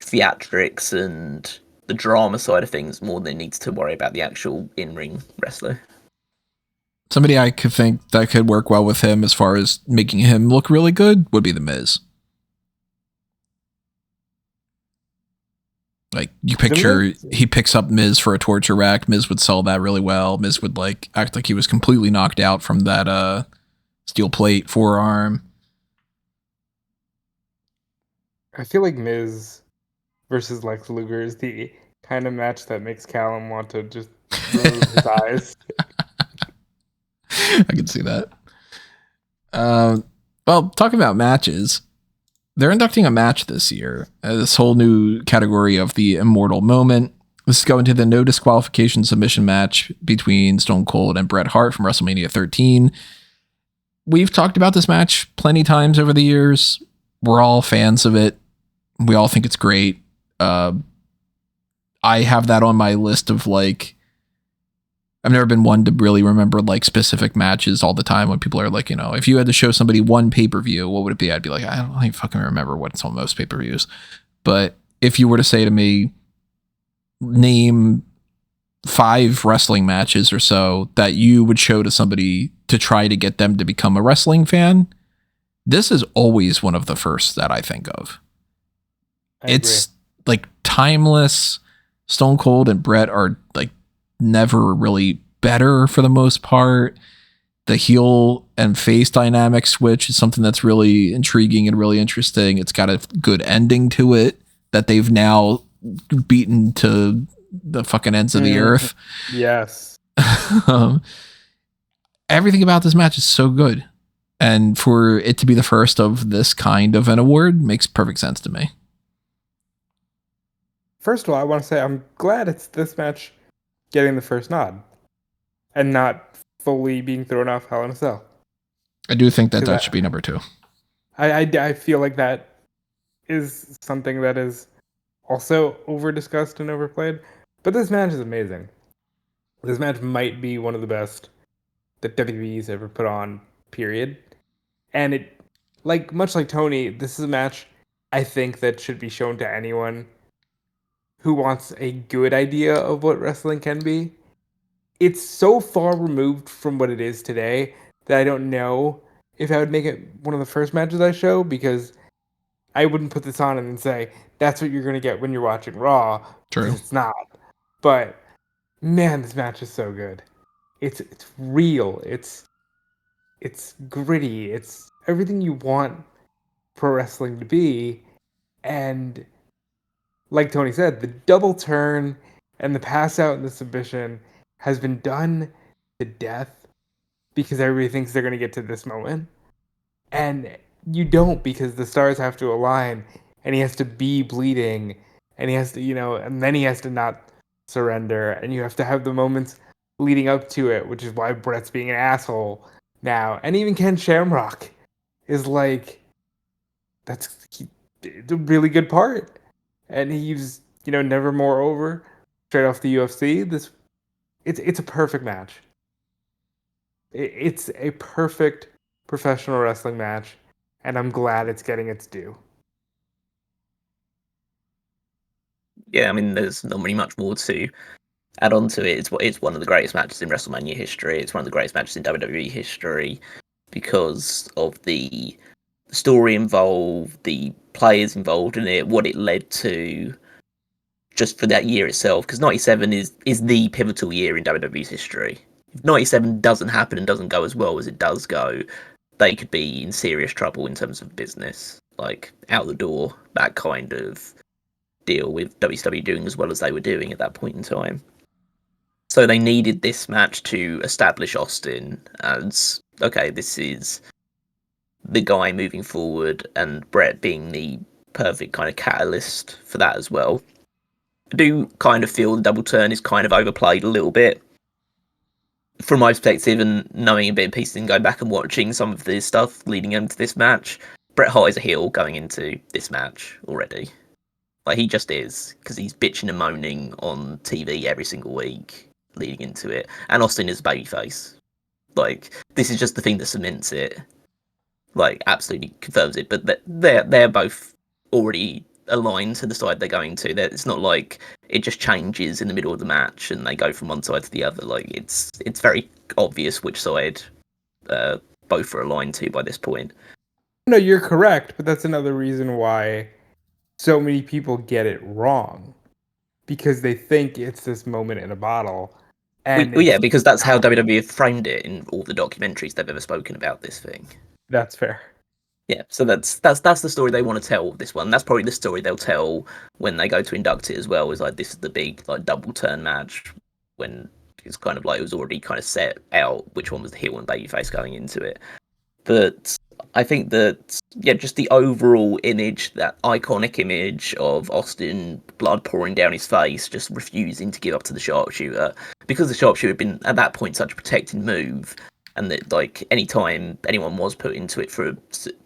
theatrics and the drama side of things more than it needs to worry about the actual in-ring wrestler. Somebody I could think that could work well with him as far as making him look really good would be The Miz. Like, you picture he picks up Miz for a torture rack. Miz would sell that really well. Miz would act like he was completely knocked out from that steel plate forearm. I feel like Miz versus Lex Luger is the kind of match that makes Callum want to just remove his eyes. I can see that. Well, talking about matches, they're inducting a match this year. This whole new category of the Immortal moment. This is going to the no disqualification submission match between Stone Cold and Bret Hart from WrestleMania 13. We've talked about this match plenty times over the years. We're all fans of it. We all think it's great. I have that on my list of I've never been one to really remember specific matches all the time when people are if you had to show somebody one pay-per-view, what would it be? I'd be like, I don't even fucking remember what's on most pay-per-views. But if you were to say to me, name 5 wrestling matches or so that you would show to somebody to try to get them to become a wrestling fan, this is always one of the first that I think of. It's timeless. Stone Cold and Bret are never really better for the most part. The heel and face dynamic switch is something that's really intriguing and really interesting. It's got a good ending to it that they've now beaten to the fucking ends of the earth. Yes. Everything about this match is so good. And for it to be the first of this kind of an award makes perfect sense to me. First of all, I want to say I'm glad it's this match getting the first nod and not fully being thrown off Hell in a Cell. I do think that should be number 2. I feel like that is something that is also over discussed and overplayed, but this match is amazing. This match might be one of the best that WWE's ever put on, period. And it, much like Tony, this is a match I think that should be shown to anyone who wants a good idea of what wrestling can be. It's so far removed from what it is today that I don't know if I would make it one of the first matches I show, because I wouldn't put this on and then say, that's what you're going to get when you're watching Raw. True. It's not. But, man, this match is so good. It's real. It's gritty. It's everything you want pro wrestling to be. And like Tony said, the double turn and the pass out and the submission has been done to death because everybody thinks they're going to get to this moment. And you don't, because the stars have to align and he has to be bleeding and he has to, and then he has to not surrender, and you have to have the moments leading up to it, which is why Bret's being an asshole now. And even Ken Shamrock is it's a really good part. And he's, never more over, straight off the UFC. It's a perfect match. It's a perfect professional wrestling match, and I'm glad it's getting its due. Yeah, I mean, there's not really much more to add on to it. It's one of the greatest matches in WrestleMania history. It's one of the greatest matches in WWE history because of the story involved, the players involved in it, what it led to just for that year itself. Because 97 is the pivotal year in WWE's history. If 97 doesn't happen and doesn't go as well as it does go, they could be in serious trouble in terms of business. Out the door, that kind of deal with WCW doing as well as they were doing at that point in time. So they needed this match to establish Austin as, okay, this is the guy moving forward, and Bret being the perfect kind of catalyst for that as well. I do kind of feel the double turn is kind of overplayed a little bit. From my perspective, and knowing a bit of pieces and going back and watching some of the stuff leading into this match, Bret Hart is a heel going into this match already. Like, he just is, because he's bitching and moaning on TV every single week leading into it. And Austin is a babyface. Like, this is just the thing that cements it. Like, absolutely confirms it. But they're both already aligned to the side they're going to. It's not like it just changes in the middle of the match and they go from one side to the other. Like, it's very obvious which side both are aligned to by this point. No, you're correct, but that's another reason why so many people get it wrong, because they think it's this moment in a bottle. And well, yeah, because that's how WWE have framed it in all the documentaries they've ever spoken about this thing. That's fair. Yeah, so that's the story they want to tell this one. That's probably the story they'll tell when they go to induct it as well, is like, this is the big like double turn match, when it's kind of like it was already kind of set out which one was the heel and babyface going into it. But I think that, yeah, just the overall image, that iconic image of Austin, blood pouring down his face, just refusing to give up to the sharpshooter, because the sharpshooter had been at that point such a protected move, and that, like, any time anyone was put into it for a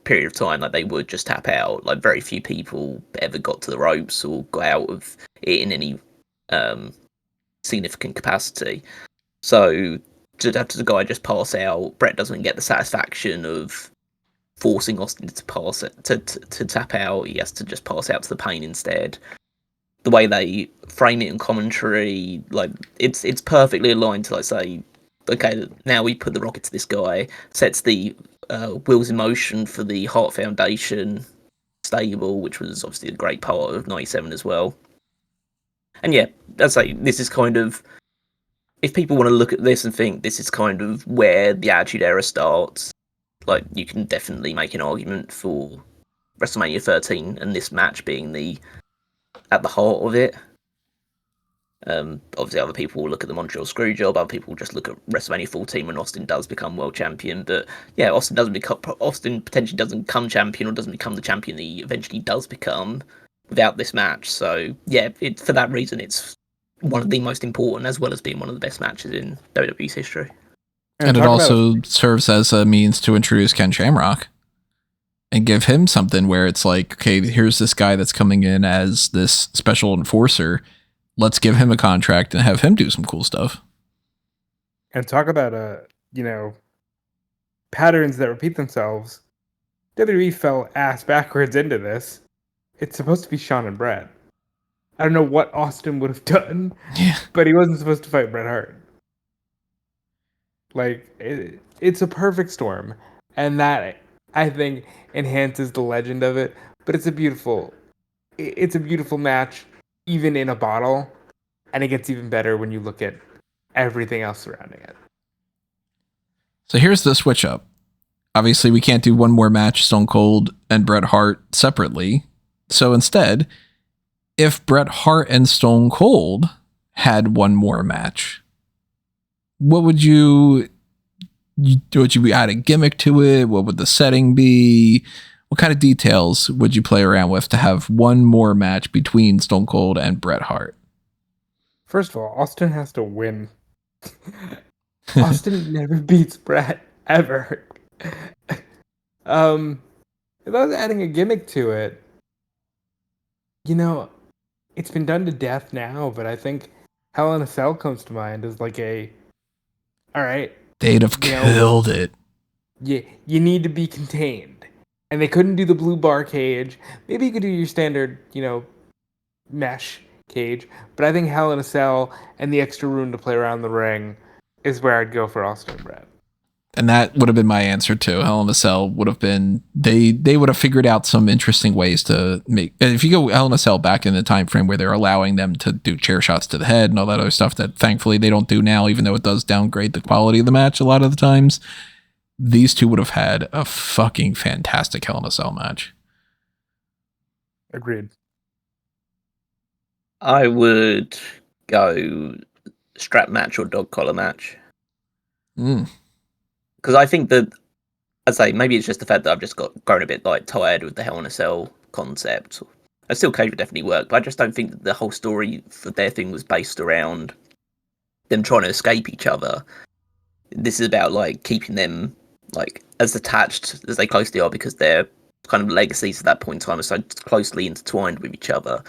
period of time, like, they would just tap out. Like, very few people ever got to the ropes or got out of it in any significant capacity. So to have the guy just pass out, Bret doesn't get the satisfaction of forcing Austin to pass it, to tap out. He has to just pass out to the pain instead. The way they frame it in commentary, like, it's perfectly aligned to, like, say, okay, now we put the rocket to this guy, sets the wheels in motion for the Hart Foundation stable, which was obviously a great part of '97 as well. And yeah, that's like, this is kind of, if people want to look at this and think this is kind of where the Attitude Era starts, like, you can definitely make an argument for WrestleMania 13 and this match being at the heart of it. Obviously, other people will look at the Montreal Screwjob. Other people will just look at WrestleMania 14 when Austin does become world champion. But yeah, Austin potentially doesn't become champion, or doesn't become the champion that he eventually does become without this match. So yeah, for that reason, it's one of the most important, as well as being one of the best matches in WWE's history. And it also serves as a means to introduce Ken Shamrock and give him something where it's like, okay, here's this guy that's coming in as this special enforcer. Let's give him a contract and have him do some cool stuff. And talk about patterns that repeat themselves. WWE fell ass backwards into this. It's supposed to be Shawn and Bret. I don't know what Austin would have done, but he wasn't supposed to fight Bret Hart. Like, it's a perfect storm, and that, I think, enhances the legend of it. But it's a beautiful match, even in a bottle, and it gets even better when you look at everything else surrounding it. So here's the switch up. Obviously, we can't do one more match, Stone Cold and Bret Hart separately. So instead, if Bret Hart and Stone Cold had one more match, what would you add a gimmick to it? What would the setting be? What kind of details would you play around with to have one more match between Stone Cold and Bret Hart? First of all, Austin has to win. Austin never beats Bret, ever. If I was adding a gimmick to it, it's been done to death now, but I think Hell in a Cell comes to mind as like all right. They'd have killed it. You need to be contained. And they couldn't do the blue bar cage. Maybe you could do your standard, mesh cage. But I think Hell in a Cell and the extra room to play around the ring is where I'd go for Austin and Bret. And that would have been my answer too. Hell in a Cell would have been, they would have figured out some interesting ways to make, and if you go Hell in a Cell back in the time frame where they're allowing them to do chair shots to the head and all that other stuff that thankfully they don't do now, even though it does downgrade the quality of the match a lot of the times, these two would have had a fucking fantastic Hell in a Cell match. Agreed. I would go strap match or dog collar match. Mm. Because I think that, I'd say maybe it's just the fact that I've just grown a bit like tired with the Hell in a Cell concept. A steel cage would definitely work, but I just don't think that the whole story for their thing was based around them trying to escape each other. This is about like keeping them like as attached as they closely are, because their kind of legacies at that point in time are so closely intertwined with each other.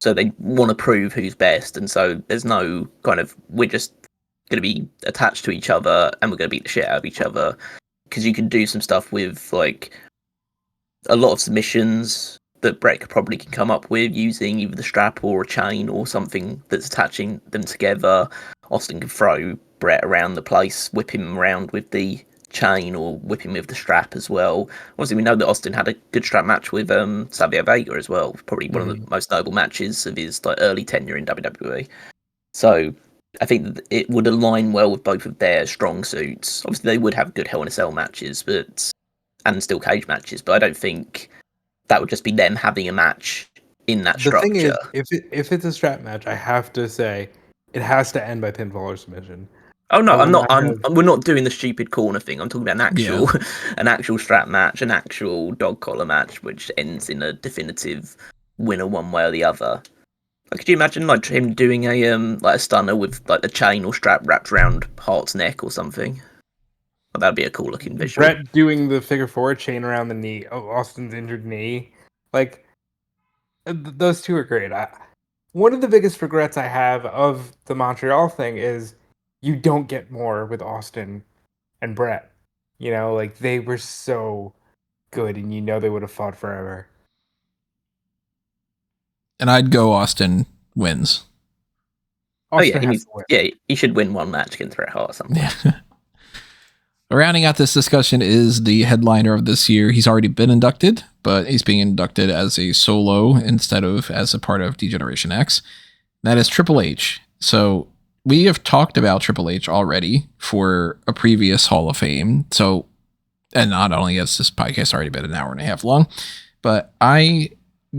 So they want to prove who's best, and so there's no kind of, we're just going to be attached to each other and we're going to beat the shit out of each other. Because you can do some stuff with like a lot of submissions that Bret probably can come up with using either the strap or a chain or something that's attaching them together. Austin can throw Bret around the place, whip him around with the chain or whip him with the strap as well. Obviously, we know that Austin had a good strap match with Savio Vega as well. Probably one of the most notable matches of his like early tenure in WWE. So I think that it would align well with both of their strong suits. Obviously, they would have good Hell in a Cell matches, and steel cage matches, but I don't think that would just be them having a match in that structure. The thing is, if it's a strap match, I have to say it has to end by pinfall or submission. Oh no, I'm not. We're not doing the stupid corner thing. I'm talking about an actual strap match, an actual dog collar match, which ends in a definitive winner one way or the other. Like, could you imagine like him doing a like a stunner with like the chain or strap wrapped around Hart's neck or something? Well, that'd be a cool looking visual. Bret doing the figure four chain around the knee. Oh, Austin's injured knee. Like those two are great. One of the biggest regrets I have of the Montreal thing is you don't get more with Austin and Bret. You know, like they were so good, and you know they would have fought forever. And I'd go Austin wins. Austin he should win one match against Bret Hart or something. Yeah. Rounding out this discussion is the headliner of this year. He's already been inducted, but he's being inducted as a solo instead of as a part of D-Generation X. That is Triple H. So we have talked about Triple H already for a previous Hall of Fame. So, and not only has this podcast already been an hour and a half long, but I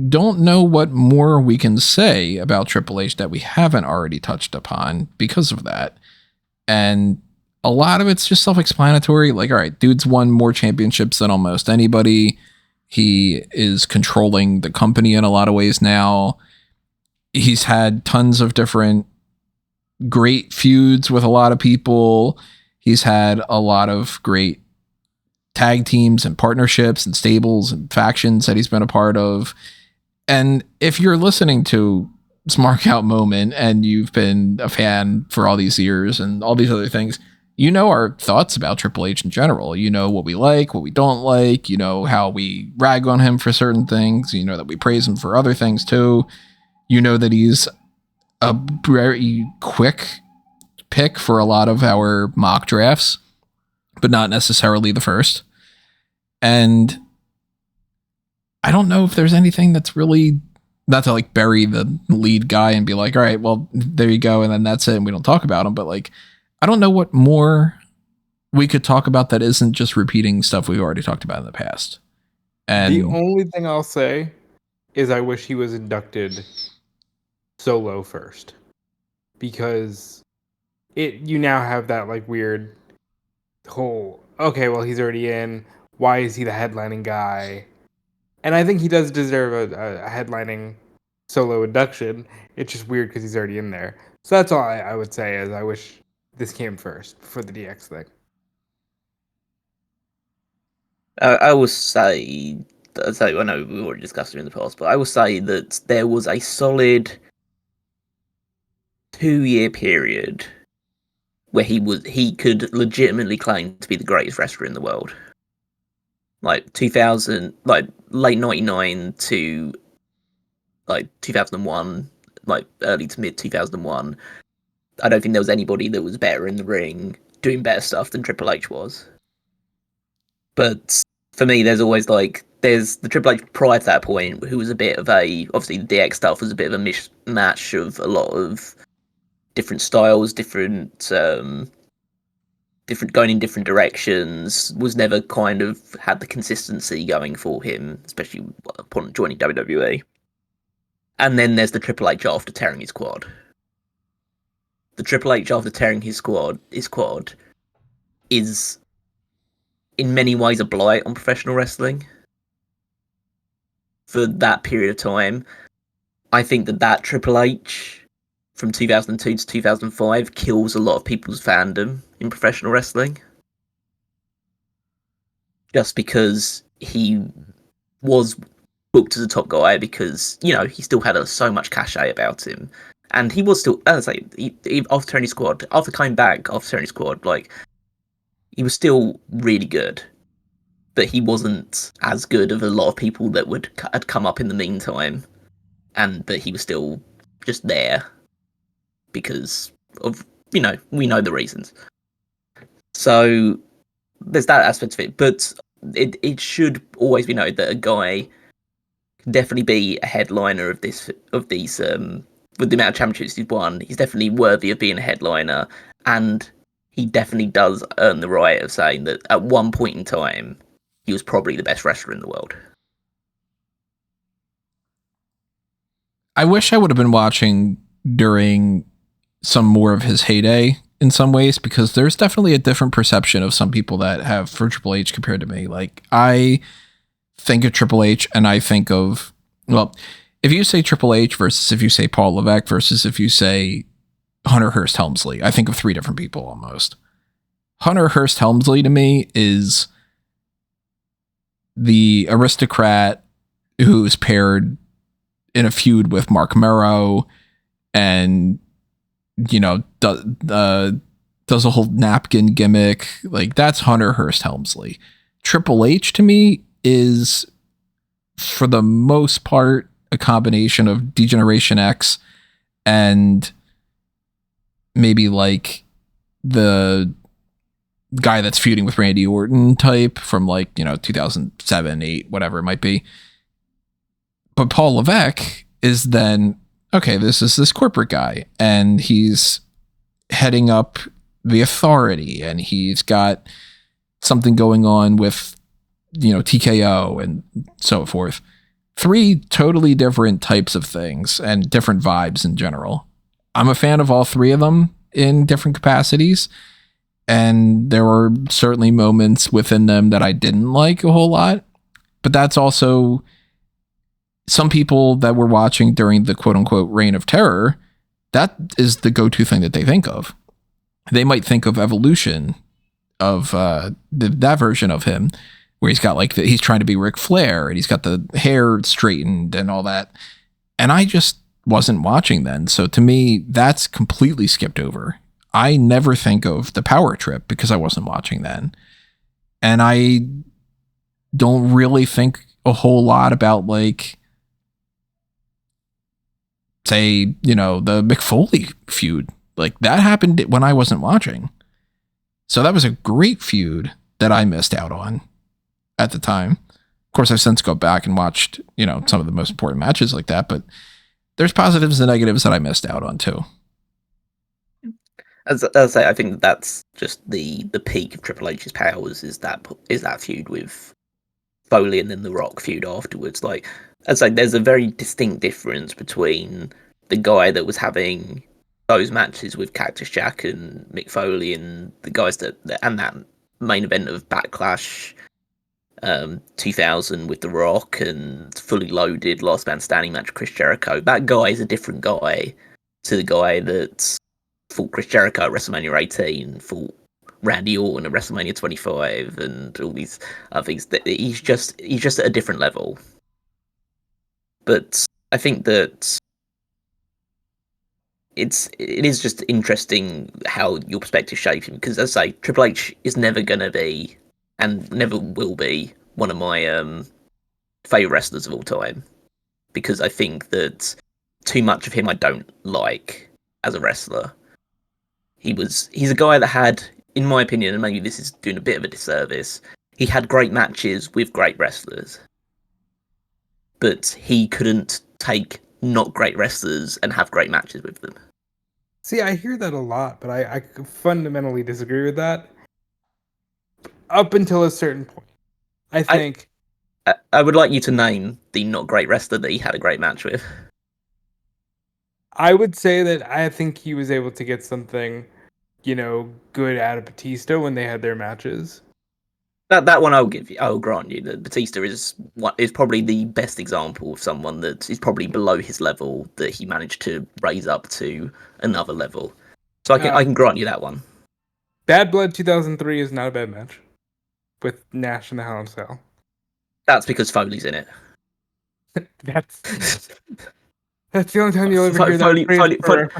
don't know what more we can say about Triple H that we haven't already touched upon because of that. And a lot of it's just self-explanatory. Like, all right, dude's won more championships than almost anybody. He is controlling the company in a lot of ways now. He's had tons of different great feuds with a lot of people. He's had a lot of great tag teams and partnerships and stables and factions that he's been a part of. And if you're listening to Smark Out Moment and you've been a fan for all these years and all these other things, you know our thoughts about Triple H in general. You know what we like, what we don't like. You know how we rag on him for certain things. You know that we praise him for other things too. You know that he's a very quick pick for a lot of our mock drafts, but not necessarily the first. And I don't know if there's anything that's really, not to like bury the lead guy and be like, all right, well, there you go. And then that's it. And we don't talk about him. But like, I don't know what more we could talk about that isn't just repeating stuff we've already talked about in the past. And the only thing I'll say is I wish he was inducted solo first, because you now have that like weird whole, okay, well, he's already in. Why is he the headlining guy? And I think he does deserve a headlining solo induction. It's just weird because he's already in there. So that's all I would say, is I wish this came first before the DX thing. I will say, I know we already discussed it in the past, but I will say that there was a solid 2-year period where he could legitimately claim to be the greatest wrestler in the world. Like 2000, like late 99 to like 2001, like early to mid 2001. I don't think there was anybody that was better in the ring, doing better stuff than Triple H was. But for me, there's the Triple H prior to that point, who was a bit of obviously the DX stuff was a bit of a mishmash of a lot of different styles, different going in different directions, was never kind of had the consistency going for him, especially upon joining WWE. And then there's the Triple H after tearing his quad. the Triple H after tearing his quad is in many ways a blight on professional wrestling. For that period of time, I think that Triple H from 2002 to 2005 kills a lot of people's fandom in professional wrestling. Just because he was booked as a top guy, because, you know, he still had so much cachet about him. And he was still, as I say, he, after Tony Squad, after coming back after Tony Squad, like, he was still really good. But he wasn't as good as a lot of people that had come up in the meantime. And that he was still just there because of, you know, we know the reasons. So there's that aspect of it. But it should always be noted that a guy can definitely be a headliner of these with the amount of championships he's won. He's definitely worthy of being a headliner, and he definitely does earn the right of saying that at one point in time he was probably the best wrestler in the world. I wish I would have been watching during some more of his heyday in some ways, because there's definitely a different perception of some people that have for Triple H compared to me. Like, I think of Triple H and I think of, well, if you say Triple H versus if you say Paul Levesque versus if you say Hunter Hearst Helmsley, I think of three different people almost. Hunter Hearst Helmsley to me is the aristocrat who's paired in a feud with Mark Merrow and, you know, does a whole napkin gimmick. Like, that's Hunter Hearst Helmsley. Triple H to me is, for the most part, a combination of Degeneration X and maybe like the guy that's feuding with Randy Orton type from, like, you know, 2007, 8, whatever it might be. But Paul Levesque is then, okay, this is this corporate guy, and he's heading up the Authority, and he's got something going on with, you know, TKO and so forth. Three totally different types of things and different vibes in general. I'm a fan of all three of them in different capacities, and there were certainly moments within them that I didn't like a whole lot, but that's also some people that were watching during the quote unquote reign of terror. That is the go-to thing that they think of. They might think of Evolution, of that version of him, where he's got like he's trying to be Ric Flair and he's got the hair straightened and all that. And I just wasn't watching then. So to me, that's completely skipped over. I never think of the Power Trip because I wasn't watching then. And I don't really think a whole lot about, like, say, you know, the McFoley feud. Like, that happened when I wasn't watching. So that was a great feud that I missed out on at the time. Of course, I've since gone back and watched, you know, some of the most important matches like that, but there's positives and negatives that I missed out on too. As I say, I think that's just the peak of Triple H's powers is that feud with Foley and then the Rock feud afterwards. Like, as I say, there's a very distinct difference between the guy that was having those matches with Cactus Jack and Mick Foley and the guys and that main event of Backlash 2000 with The Rock and Fully Loaded Last Man Standing match with Chris Jericho. That guy is a different guy to the guy that fought Chris Jericho at WrestleMania 18, fought Randy Orton at WrestleMania 25, and all these other things. He's just at a different level. But I think that it is just interesting how your perspective shapes him, because, as I say, Triple H is never going to be, and never will be, one of my favourite wrestlers of all time, because I think that too much of him I don't like as a wrestler. He's a guy that had, in my opinion, and maybe this is doing a bit of a disservice, he had great matches with great wrestlers, but he couldn't take not great wrestlers and have great matches with them. See, I hear that a lot, but I fundamentally disagree with that. Up until a certain point. I think... I would like you to name the not great wrestler that he had a great match with. I would say that I think he was able to get something, good out of Batista when they had their matches. That one I'll grant you that Batista is probably the best example of someone that is probably below his level that he managed to raise up to another level. So I can grant you that one. Bad Blood 2003 is not a bad match with Nash in the Hell in a Cell. That's because Foley's in it. That's the only time you'll ever hear that phrase.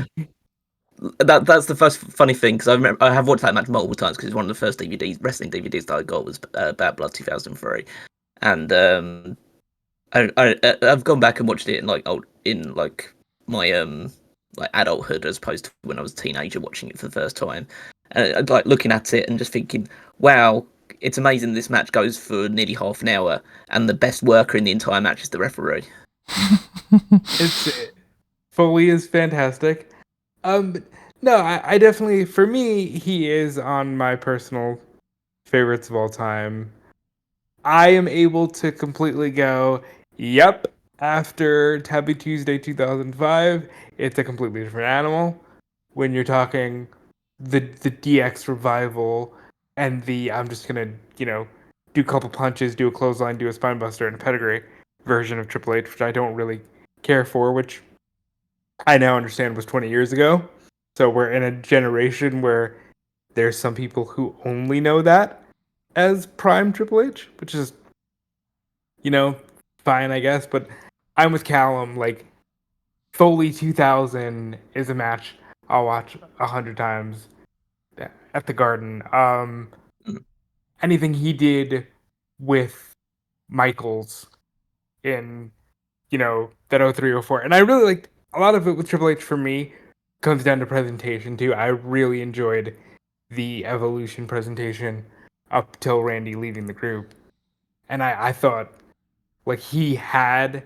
That's the first funny thing, because I have watched that match multiple times because it's one of the first wrestling DVDs that I got was Bad Blood 2003, and I've gone back and watched it in my adulthood as opposed to when I was a teenager watching it for the first time, and like looking at it and just thinking, wow, it's amazing this match goes for nearly half an hour, and the best worker in the entire match is the referee. Foley is fantastic. No, I definitely, for me, he is on my personal favorites of all time. I am able to completely go, yep, after Taboo Tuesday 2005, it's a completely different animal. When you're talking the DX revival and I'm just going to, do a couple punches, do a clothesline, do a spinebuster, and a pedigree version of Triple H, which I don't really care for, which I now understand was 20 years ago. So we're in a generation where there's some people who only know that as prime Triple H, which is, fine, I guess. But I'm with Callum. Like, Foley 2000 is a match I'll watch 100 times at the Garden. Anything he did with Michaels in, that 0304. And I really liked a lot of it with Triple H for me comes down to presentation too. I really enjoyed the Evolution presentation up till Randy leaving the group. And I thought like he had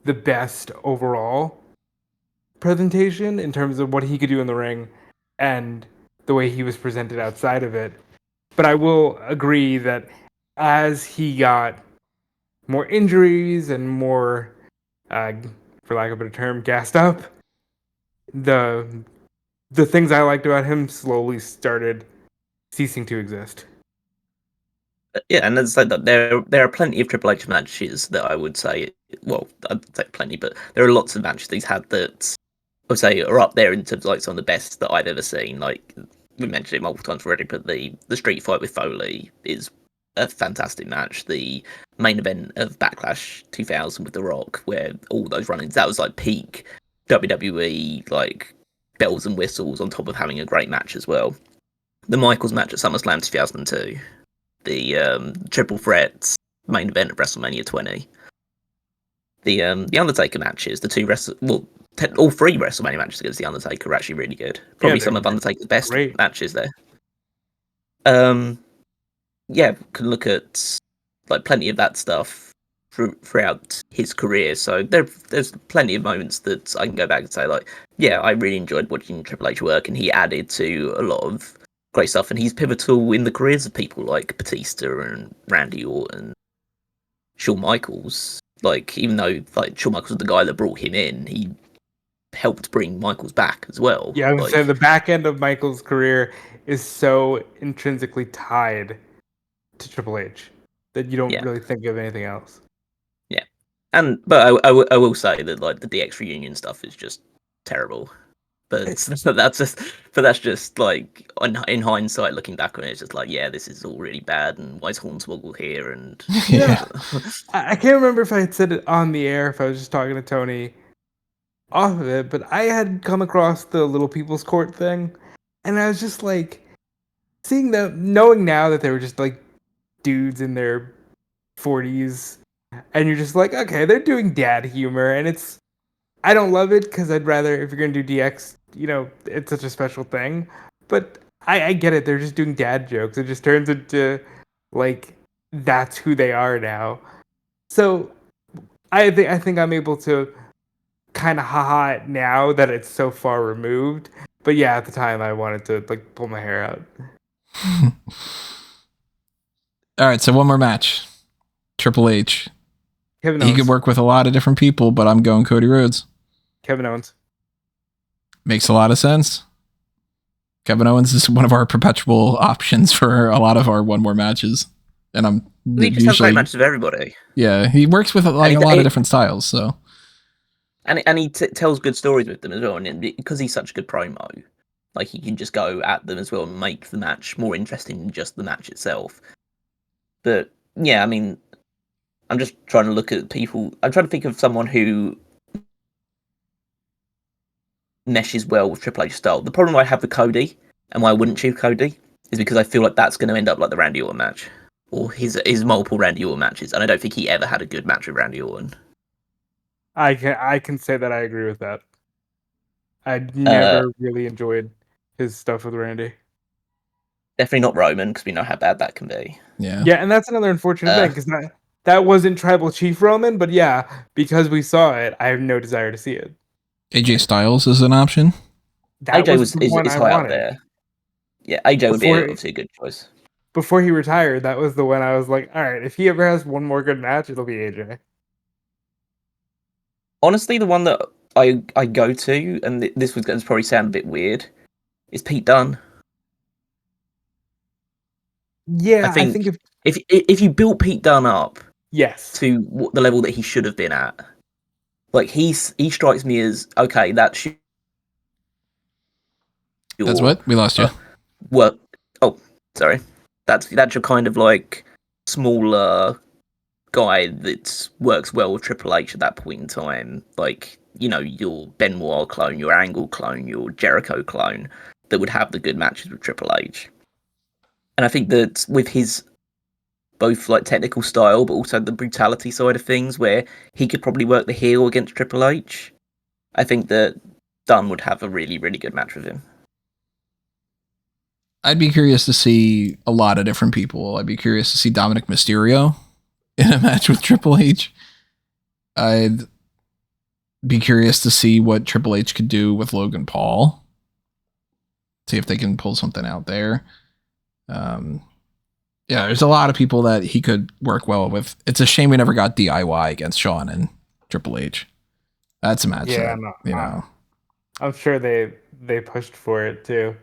the best overall presentation in terms of what he could do in the ring and the way he was presented outside of it. But I will agree that as he got more injuries and more, for lack of a better term, gassed up, the things I liked about him slowly started ceasing to exist. Yeah, and as I said, that there are plenty of Triple H matches that I would say, well, I'd say plenty, but there are lots of matches he's had that I would say are up there in terms of like some of the best that I've ever seen. Like we mentioned it multiple times already, but the street fight with Foley is a fantastic match. The main event of Backlash 2000 with The Rock, where all those run-ins, that was like peak WWE, like bells and whistles on top of having a great match as well. The Michaels match at SummerSlam 2002. The Triple Threat main event of WrestleMania 20. The Undertaker matches, all three WrestleMania matches against the Undertaker are actually really good. Probably some of Undertaker's best matches there. Yeah, can look at like plenty of that stuff throughout his career. So there's plenty of moments that I can go back and say like, yeah, I really enjoyed watching Triple H work, and he added to a lot of great stuff, and he's pivotal in the careers of people like Batista and Randy Orton, Shawn Michaels. Like, even though like Shawn Michaels was the guy that brought him in, he helped bring Michaels back as well. Yeah, I would say the back end of Michaels' career is so intrinsically tied to Triple H that you don't really think of anything else. Yeah, but I will say that like the DX reunion stuff is just terrible. But that's just like in hindsight, looking back on it, it's just like, yeah, this is all really bad, and why is Hornswoggle here? And I can't remember if I had said it on the air, if I was just talking to Tony off of it, but I had come across the Little People's Court thing, and I was just like seeing them, knowing now that they were just like dudes in their 40s, and you're just like, okay, they're doing dad humor, and I don't love it because I'd rather, if you're going to do DX, it's such a special thing. But I get it. They're just doing dad jokes. It just turns into, like, that's who they are now. So I think I'm able to kind of haha it now that it's so far removed. But yeah, at the time I wanted to, like, pull my hair out. All right, so one more match. Triple H. Kevin Owens. He could work with a lot of different people, but I'm going Cody Rhodes. Kevin Owens. Makes a lot of sense. Kevin Owens is one of our perpetual options for a lot of our one more matches, and I'm he just has great matches with everybody. Yeah, he works with a lot of different styles, so and he tells good stories with them as well, and because he's such a good promo, like he can just go at them as well and make the match more interesting than just the match itself. But yeah, I mean, I'm just trying to look at people. I'm trying to think of someone who meshes well with Triple H style. The problem I have with Cody, and why I wouldn't choose Cody, is because I feel like that's going to end up like the Randy Orton match, or his multiple Randy Orton matches, and I don't think he ever had a good match with Randy Orton. I can say that I agree with that. I never really enjoyed his stuff with Randy. Definitely not Roman, because we know how bad that can be. Yeah, and that's another unfortunate thing, because that wasn't Tribal Chief Roman, but yeah, because we saw it, I have no desire to see it. AJ Styles is an option. That AJ is high up there. Yeah, AJ would be obviously a good choice. Before he retired, that was the one I was like, all right, if he ever has one more good match, it'll be AJ. Honestly, the one that I go to, and this was going to probably sound a bit weird, is Pete Dunne. Yeah, I think if you built Pete Dunne up, yes, to the level that he should have been at, like he strikes me as okay. That's what we lost you. Well, oh, sorry. That's your kind of like smaller guy that works well with Triple H at that point in time. Like, you know, your Benoit clone, your Angle clone, your Jericho clone that would have the good matches with Triple H. And I think that with his both like technical style, but also the brutality side of things, where he could probably work the heel against Triple H, I think that Dunne would have a really, really good match with him. I'd be curious to see a lot of different people. I'd be curious to see Dominic Mysterio in a match with Triple H. I'd be curious to see what Triple H could do with Logan Paul. See if they can pull something out there. Yeah, there's a lot of people that he could work well with. It's a shame we never got DIY against Shawn and Triple H. That's a match. Yeah, that, I'm sure they pushed for it too.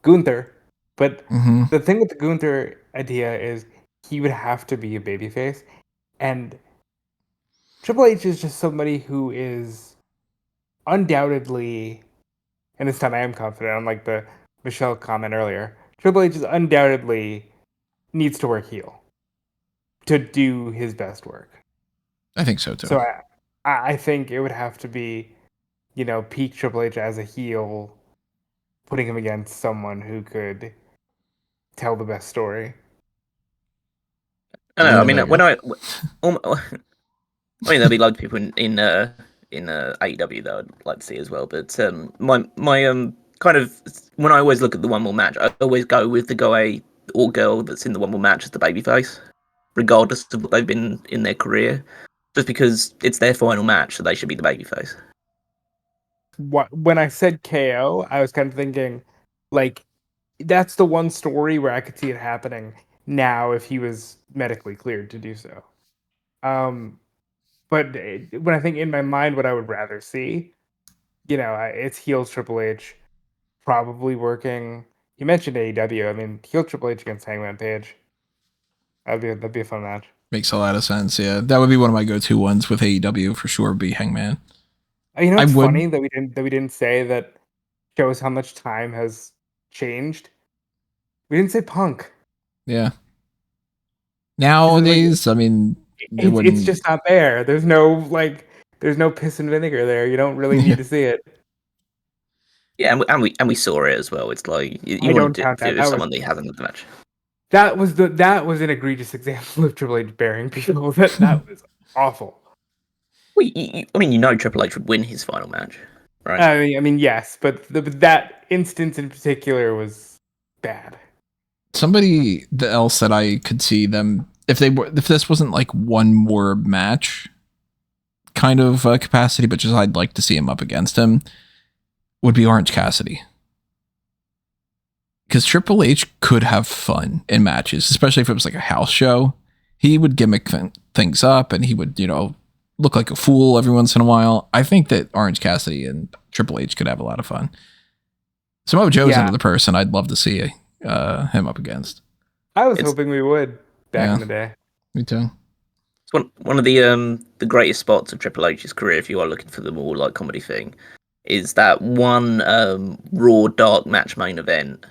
Gunther, but the thing with the Gunther idea is he would have to be a babyface, and Triple H is just somebody who is undoubtedly, and this time I am confident, unlike the Michelle comment earlier, Triple H is undoubtedly needs to work heel to do his best work. I think so too. So I think it would have to be, you know, peak Triple H as a heel, putting him against someone who could tell the best story. I don't know. I mean, there'll be loads of people in AEW that I'd like to see as well. But my kind of when I always look at the one more match, I always go with the guy or girl that's in the one more match as the babyface, regardless of what they've been in their career, just because it's their final match, so they should be the babyface. When I said KO, I was kind of thinking, like, that's the one story where I could see it happening now if he was medically cleared to do so. But when I think in my mind what I would rather see, you know, it's heel Triple H probably working. You mentioned AEW. I mean, heel Triple H against Hangman Page. That'd be a fun match. Makes a lot of sense. Yeah, that would be one of my go-to ones with AEW for sure. Would be Hangman. You know, it's funny that we didn't say that shows how much time has changed. We didn't say Punk. Yeah. Nowadays, I mean, it's just not there. There's no piss and vinegar there. You don't really need to see it. Yeah, and we saw it as well. It's like you want to do it with someone that hasn't had the match. That was an egregious example of Triple H burying people. That was awful. Well, I mean, you know, Triple H would win his final match, right? I mean, yes, but that instance in particular was bad. Somebody else that I could see them if this wasn't like one more match kind of capacity, but just I'd like to see him up against him, would be Orange Cassidy. Because Triple H could have fun in matches, especially if it was like a house show. He would gimmick things up, and he would, you know, look like a fool every once in a while. I think that Orange Cassidy and Triple H could have a lot of fun. Samoa Joe's another person I'd love to see him up against. I was hoping we would back in the day. Me too. It's one of the greatest spots of Triple H's career, if you are looking for the more like comedy thing, is that one Raw Dark match main event,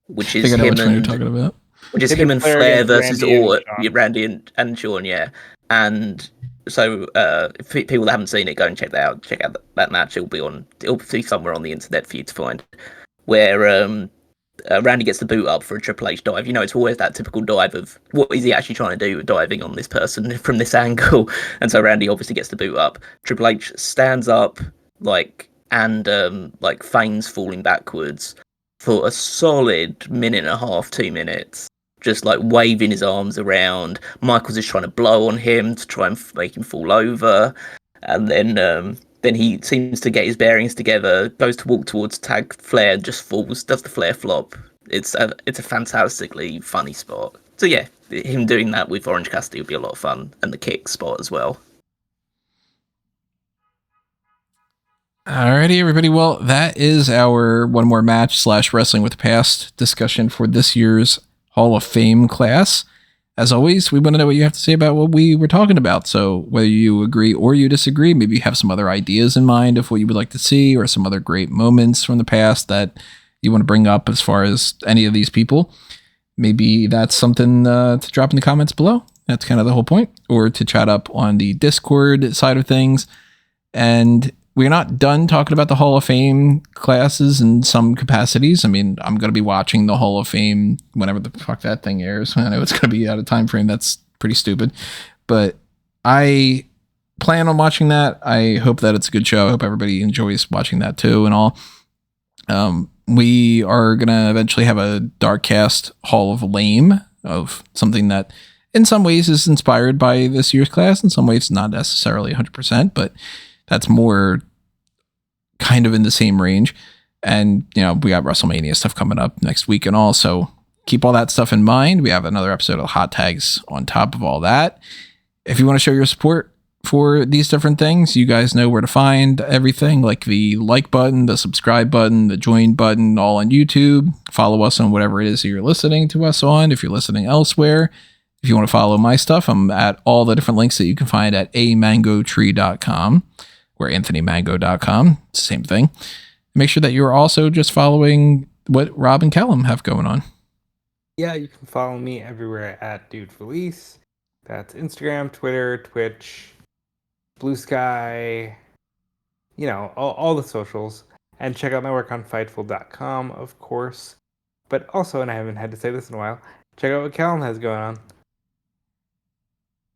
which is him and talking about. Which is him and Flair versus Randy and Shawn, yeah. And so, if people that haven't seen it, go and check that out. Check out that match. It'll be somewhere on the internet for you to find. Where Randy gets the boot up for a Triple H dive. You know, it's always that typical dive of what is he actually trying to do with diving on this person from this angle. And so Randy obviously gets the boot up. Triple H stands up and feigns falling backwards for a solid minute and a half, 2 minutes. Just like waving his arms around. Michaels is trying to blow on him to try and make him fall over, and then he seems to get his bearings together, goes to walk towards tag Flair, just falls, does the Flair flop. It's a fantastically funny spot. So yeah, him doing that with Orange Cassidy would be a lot of fun, and the kick spot as well. Alrighty, everybody. Well, that is our one more match / Wrestling with the Past discussion for this year's Hall of Fame class. As always, we want to know what you have to say about what we were talking about. So whether you agree or you disagree, maybe you have some other ideas in mind of what you would like to see or some other great moments from the past that you want to bring up as far as any of these people. Maybe that's something to drop in the comments below. That's kind of the whole point. Or to chat up on the Discord side of things. And we're not done talking about the Hall of Fame classes in some capacities. I mean, I'm going to be watching the Hall of Fame whenever the fuck that thing airs. I know it's going to be out of time frame. That's pretty stupid. But I plan on watching that. I hope that it's a good show. I hope everybody enjoys watching that too and all. We are going to eventually have a Darkcast Hall of Lame of something that in some ways is inspired by this year's class. In some ways, not necessarily 100%, but that's more kind of in the same range. And, you know, we got WrestleMania stuff coming up next week and all. So keep all that stuff in mind. We have another episode of Hot Tags on top of all that. If you want to show your support for these different things, you guys know where to find everything, like the like button, the subscribe button, the join button, all on YouTube. Follow us on whatever it is that you're listening to us on. If you're listening elsewhere, if you want to follow my stuff, I'm at all the different links that you can find at amangotree.com. or anthonymango.com. It's the same thing. Make sure that you're also just following what Rob and Callum have going on. Yeah, you can follow me everywhere at Dude Felice. That's Instagram, Twitter, Twitch, Blue Sky, you know, all the socials. And check out my work on Fightful.com, of course. But also, and I haven't had to say this in a while, check out what Callum has going on.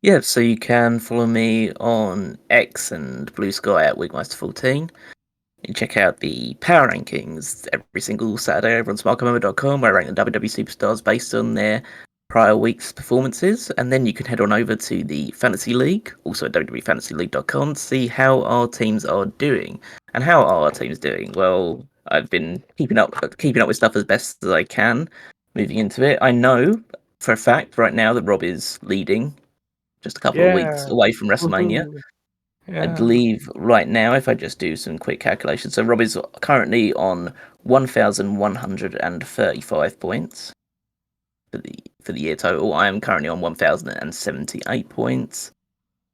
Yeah, so you can follow me on X and Blue Sky at Wigmeister14. You can check out the Power Rankings every single Saturday over on smarkmemo.com, where I rank the WWE Superstars based on their prior week's performances. And then you can head on over to the Fantasy League, also at wwefantasyleague.com, to see how our teams are doing. And how are our teams doing? Well, I've been keeping up with stuff as best as I can moving into it. I know for a fact right now that Rob is leading, just a couple of weeks away from WrestleMania. Yeah. I believe right now, if I just do some quick calculations, so Rob is currently on 1,135 points for the year total. I am currently on 1,078 points,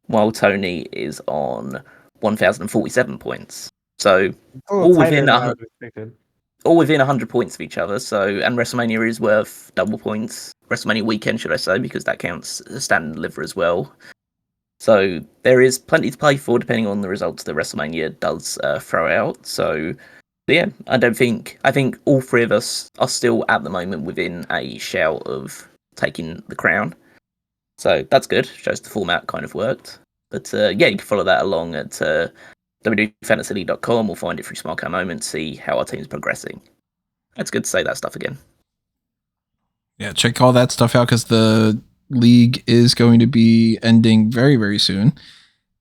while Tony is on 1,047 points. So all within 100 points of each other. So, and WrestleMania is worth double points. WrestleMania weekend, should I say, because that counts as stand and deliver as well. So there is plenty to play for, depending on the results that WrestleMania does throw out. So yeah, I think all three of us are still at the moment within a shout of taking the crown. So that's good. Shows the format kind of worked. But yeah, you can follow that along at wwefantasyleague.com or find it through Smark Moment, see how our team's progressing. It's good to say that stuff again. Yeah, check all that stuff out because the league is going to be ending very, very soon.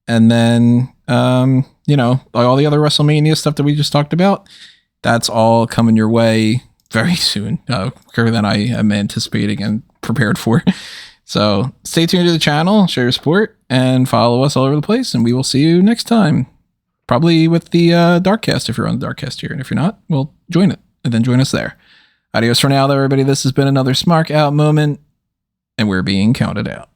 And then, you know, all the other WrestleMania stuff that we just talked about, that's all coming your way very soon, quicker than I am anticipating and prepared for. So stay tuned to the channel, share your support, and follow us all over the place. And we will see you next time. Probably with the Darkcast if you're on the Darkcast here. And if you're not, well, join it and then join us there. Adios for now, though, everybody. This has been another Smark Out moment, and we're being counted out.